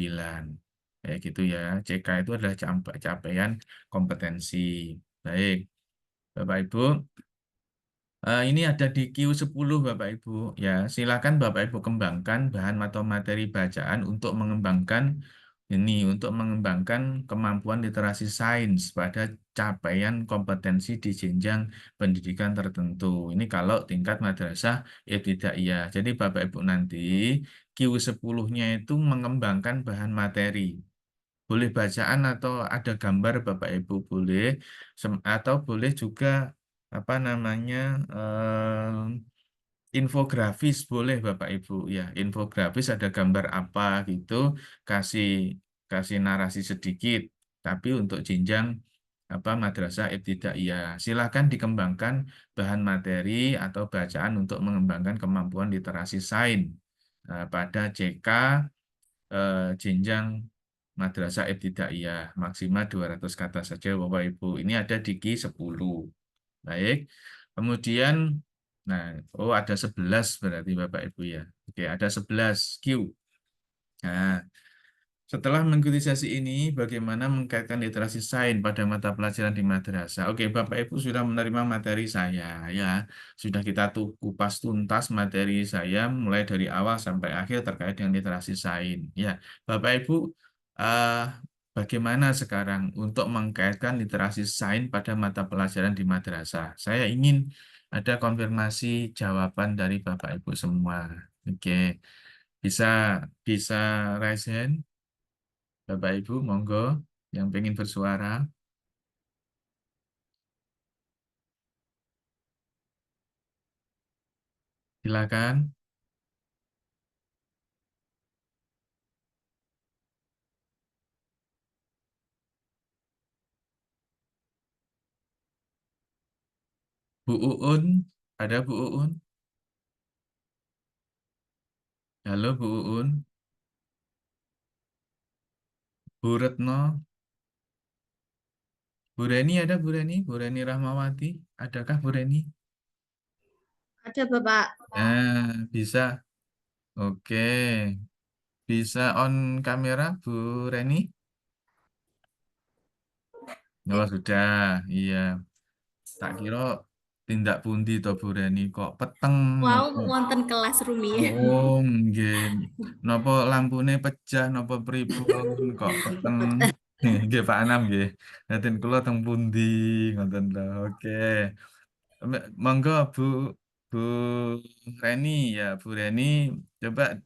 Speaker 1: Kayak gitu ya, CK itu adalah capaian kompetensi. Baik, Bapak Ibu. Ini ada di Q10 Bapak Ibu. Ya, silakan Bapak Ibu kembangkan bahan atau materi bacaan untuk mengembangkan kemampuan literasi sains pada capaian kompetensi di jenjang pendidikan tertentu. Ini kalau tingkat madrasah ibtidaiyah. Jadi Bapak Ibu nanti Q10-nya itu mengembangkan bahan materi. Boleh bacaan atau ada gambar Bapak Ibu boleh, atau boleh juga infografis boleh Bapak Ibu ya. Infografis ada gambar apa gitu, kasih kasih narasi sedikit, tapi untuk jenjang madrasah ibtidaiyah. Silakan dikembangkan bahan materi atau bacaan untuk mengembangkan kemampuan literasi sains pada CK jenjang madrasah ibtidaiyah, maksimal 200 kata saja Bapak Ibu. Ini ada di Q10. Baik. Kemudian ada 11 berarti Bapak Ibu ya. Oke, ada 11 Q. Nah, setelah mengikuti sesi ini, bagaimana mengkaitkan literasi sains pada mata pelajaran di madrasah? Oke, Bapak Ibu sudah menerima materi saya ya. Sudah kita kupas tuntas materi saya mulai dari awal sampai akhir terkait dengan literasi sains. Ya, Bapak Ibu, bagaimana sekarang untuk mengkaitkan literasi sains pada mata pelajaran di madrasah? Saya ingin ada konfirmasi jawaban dari Bapak Ibu semua. Oke, bisa bisa raise hand. Bapak Ibu, monggo yang pengen bersuara. Silakan. Bu Uun, ada Bu Uun? Halo Bu Uun. Bu Retno. Bu Reni ada Bu Reni? Bu Reni Rahmawati. Adakah Bu Reni?
Speaker 5: Ada Bapak.
Speaker 1: Bisa. Oke. Bisa on kamera Bu Reni? Oh sudah, iya. Tak kira tindak pundi to Bu Reni kok peteng.
Speaker 5: Wow,
Speaker 1: nopo.
Speaker 5: wonten kelas Rumi.
Speaker 1: Oh, nggih. Napa lampune pecah napa pripun kok peteng. Nggih Pak Anam nggih. Daden kula teng pundi ngoten to. Oke. Monggo Bu Reni ya, Bu Reni coba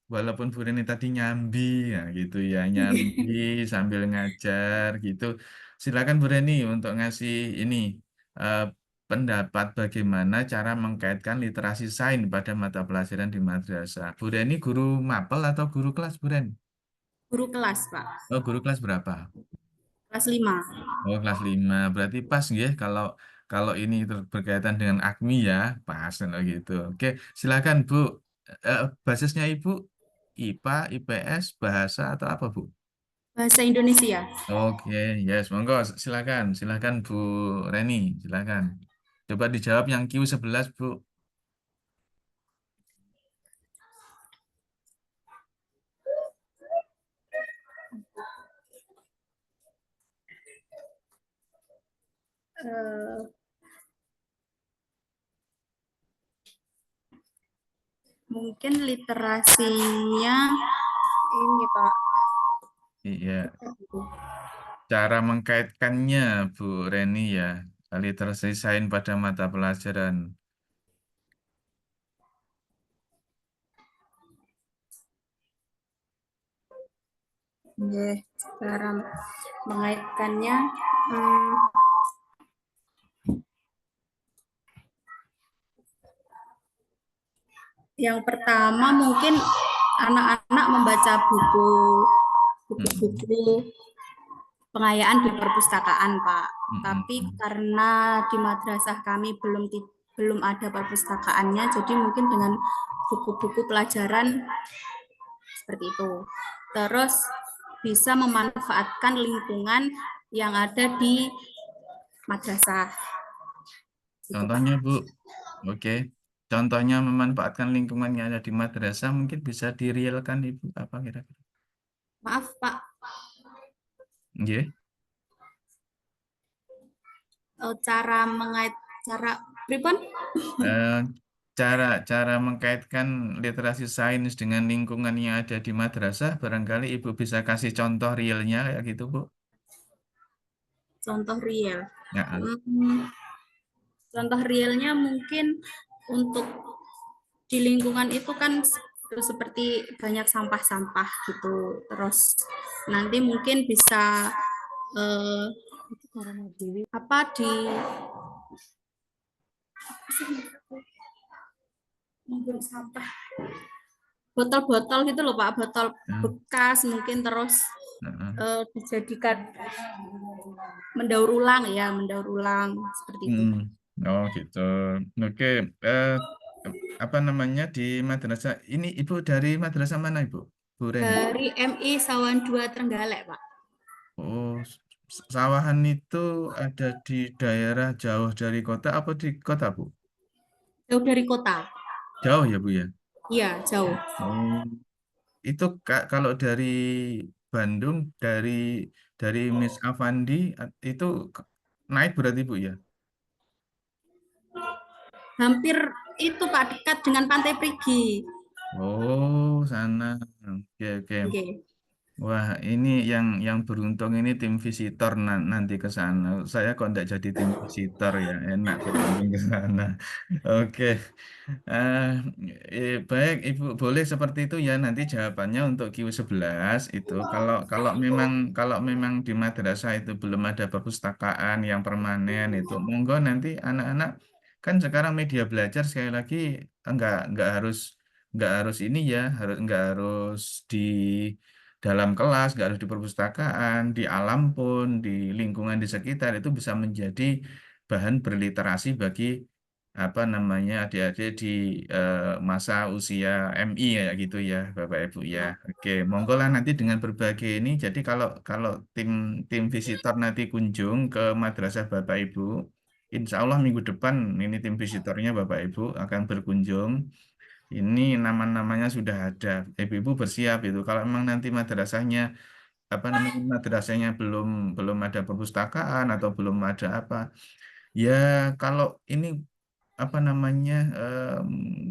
Speaker 1: walaupun Bu Reni tadi nyambi ya gitu ya, nyambi sambil ngajar gitu. Silakan Bu Reni untuk ngasih ini eh, pendapat bagaimana cara mengkaitkan literasi sains pada mata pelajaran di madrasah. Bu Reni guru mapel atau guru kelas Bu Reni?
Speaker 5: Guru kelas, Pak.
Speaker 1: Oh, guru kelas berapa?
Speaker 5: Kelas 5.
Speaker 1: Oh, kelas 5. Berarti pas nggih kalau kalau ini berkaitan dengan AKMI ya, pas gitu. Oke, silakan Bu. Basisnya Ibu IPA, IPS, bahasa atau apa, Bu?
Speaker 5: Bahasa Indonesia.
Speaker 1: Oke, yes, monggo silakan. Silakan Bu Reni, silakan. Coba dijawab yang Q11, Bu.
Speaker 5: Mungkin literasinya ini, Pak.
Speaker 1: Iya. Cara mengkaitkannya, Bu Reni ya. literasi sains pada mata pelajaran.
Speaker 5: Nggih, cara mengaitkannya yang pertama mungkin anak-anak membaca buku-buku pengayaan di perpustakaan, Pak. Tapi karena di madrasah kami belum ada perpustakaannya, jadi mungkin dengan buku-buku pelajaran seperti itu. Terus bisa memanfaatkan lingkungan yang ada di madrasah.
Speaker 1: Contohnya, Bu. Oke. Contohnya memanfaatkan lingkungan yang ada di madrasah mungkin bisa direalkan, Ibu. Apa kira-kira?
Speaker 5: Maaf, Pak.
Speaker 1: Nggih.
Speaker 5: Cara pripun?
Speaker 1: Cara mengkaitkan literasi sains dengan lingkungan yang ada di madrasah, barangkali Ibu bisa kasih contoh realnya kayak gitu, Bu.
Speaker 5: Contoh real.
Speaker 1: Ya.
Speaker 5: Contoh realnya mungkin untuk di lingkungan itu kan seperti banyak sampah-sampah gitu. Terus nanti mungkin bisa sampah botol-botol gitu loh, Pak, botol bekas mungkin terus dijadikan mendaur ulang seperti itu.
Speaker 1: Oh gitu. Oke. Apa namanya di madrasah ini, Ibu dari madrasah mana, Ibu? Bu Reni?
Speaker 5: Dari MI Sawan 2 Trenggalek, Pak.
Speaker 1: Oh, Sawahan itu ada di daerah jauh dari kota apa di kota, Bu?
Speaker 5: Jauh dari kota.
Speaker 1: Jauh ya, Bu ya?
Speaker 5: Iya, jauh.
Speaker 1: Oh, itu kalau dari Bandung, dari Miss Avandi itu naik berarti, Bu ya?
Speaker 5: Hampir itu, Pak, dekat dengan Pantai Prigi.
Speaker 1: Oh, sana. Oke. Wah, ini yang beruntung ini tim visitor nanti ke sana. Saya kok enggak jadi tim visitor ya, enak berkunjung ke sana. Oke. Baik, Ibu, boleh seperti itu ya, nanti jawabannya untuk Q11 itu kalau memang di madrasah itu belum ada perpustakaan yang permanen itu monggo nanti anak-anak kan sekarang media belajar sekali lagi enggak harus ini ya, enggak harus di dalam kelas, nggak harus di perpustakaan, di alam pun, di lingkungan di sekitar itu bisa menjadi bahan berliterasi bagi apa namanya adik-adik di masa usia MI ya gitu ya, Bapak Ibu ya. Oke, monggo lah nanti dengan berbagai ini. Jadi kalau kalau tim visitor nanti kunjung ke madrasah Bapak Ibu, Insya Allah minggu depan ini tim visitornya Bapak Ibu akan berkunjung. Ini nama-namanya sudah ada. Ibu-ibu bersiap itu. Kalau memang nanti madrasahnya belum belum ada perpustakaan atau belum ada apa, ya kalau ini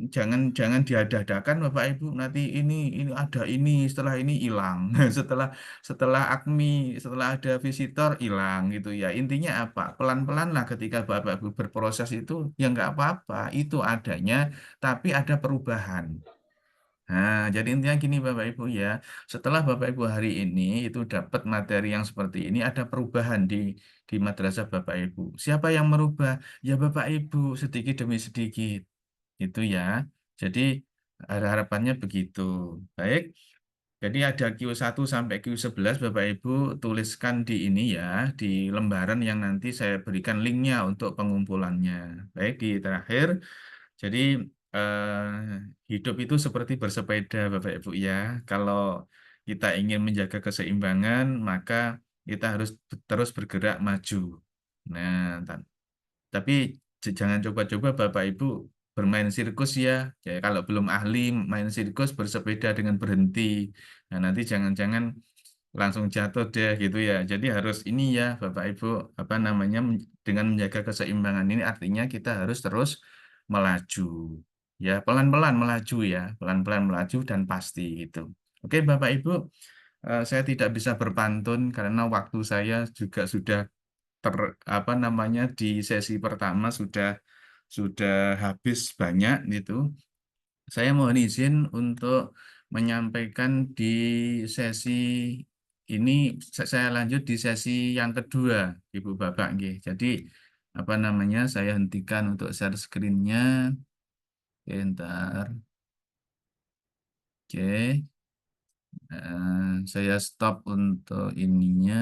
Speaker 1: jangan jangan diada-adakan Bapak Ibu nanti ini ada ini setelah ini hilang setelah AKMI setelah ada visitor hilang gitu ya. Intinya apa? Pelan-pelan lah ketika Bapak Ibu berproses itu ya nggak apa-apa itu adanya tapi ada perubahan. Nah, jadi intinya gini Bapak Ibu ya, setelah Bapak Ibu hari ini itu dapat materi yang seperti ini, ada perubahan di madrasah Bapak Ibu. Siapa yang merubah? Ya Bapak Ibu, sedikit demi sedikit. Itu ya. Jadi harapannya begitu. Baik. Jadi ada Q1 sampai Q11 Bapak Ibu tuliskan di ini ya, di lembaran yang nanti saya berikan linknya untuk pengumpulannya. Baik, di terakhir. Jadi hidup itu seperti bersepeda, Bapak Ibu ya. Kalau kita ingin menjaga keseimbangan, maka kita harus terus bergerak maju. Nah, tapi jangan coba-coba Bapak Ibu bermain sirkus ya. Ya, kalau belum ahli main sirkus bersepeda dengan berhenti. Nah, nanti jangan-jangan langsung jatuh deh gitu ya. Jadi harus ini ya Bapak Ibu apa namanya dengan menjaga keseimbangan ini artinya kita harus terus melaju. Ya, pelan-pelan melaju ya, pelan-pelan melaju dan pasti gitu. Oke Bapak Ibu, saya tidak bisa berpantun karena waktu saya juga sudah apa namanya di sesi pertama sudah habis banyak gitu. Saya mohon izin untuk menyampaikan di sesi ini, saya lanjut di sesi yang kedua, Ibu Bapak nggih. Jadi apa namanya, saya hentikan untuk share screen-nya. Bentar. Oke. Saya stop untuk ininya.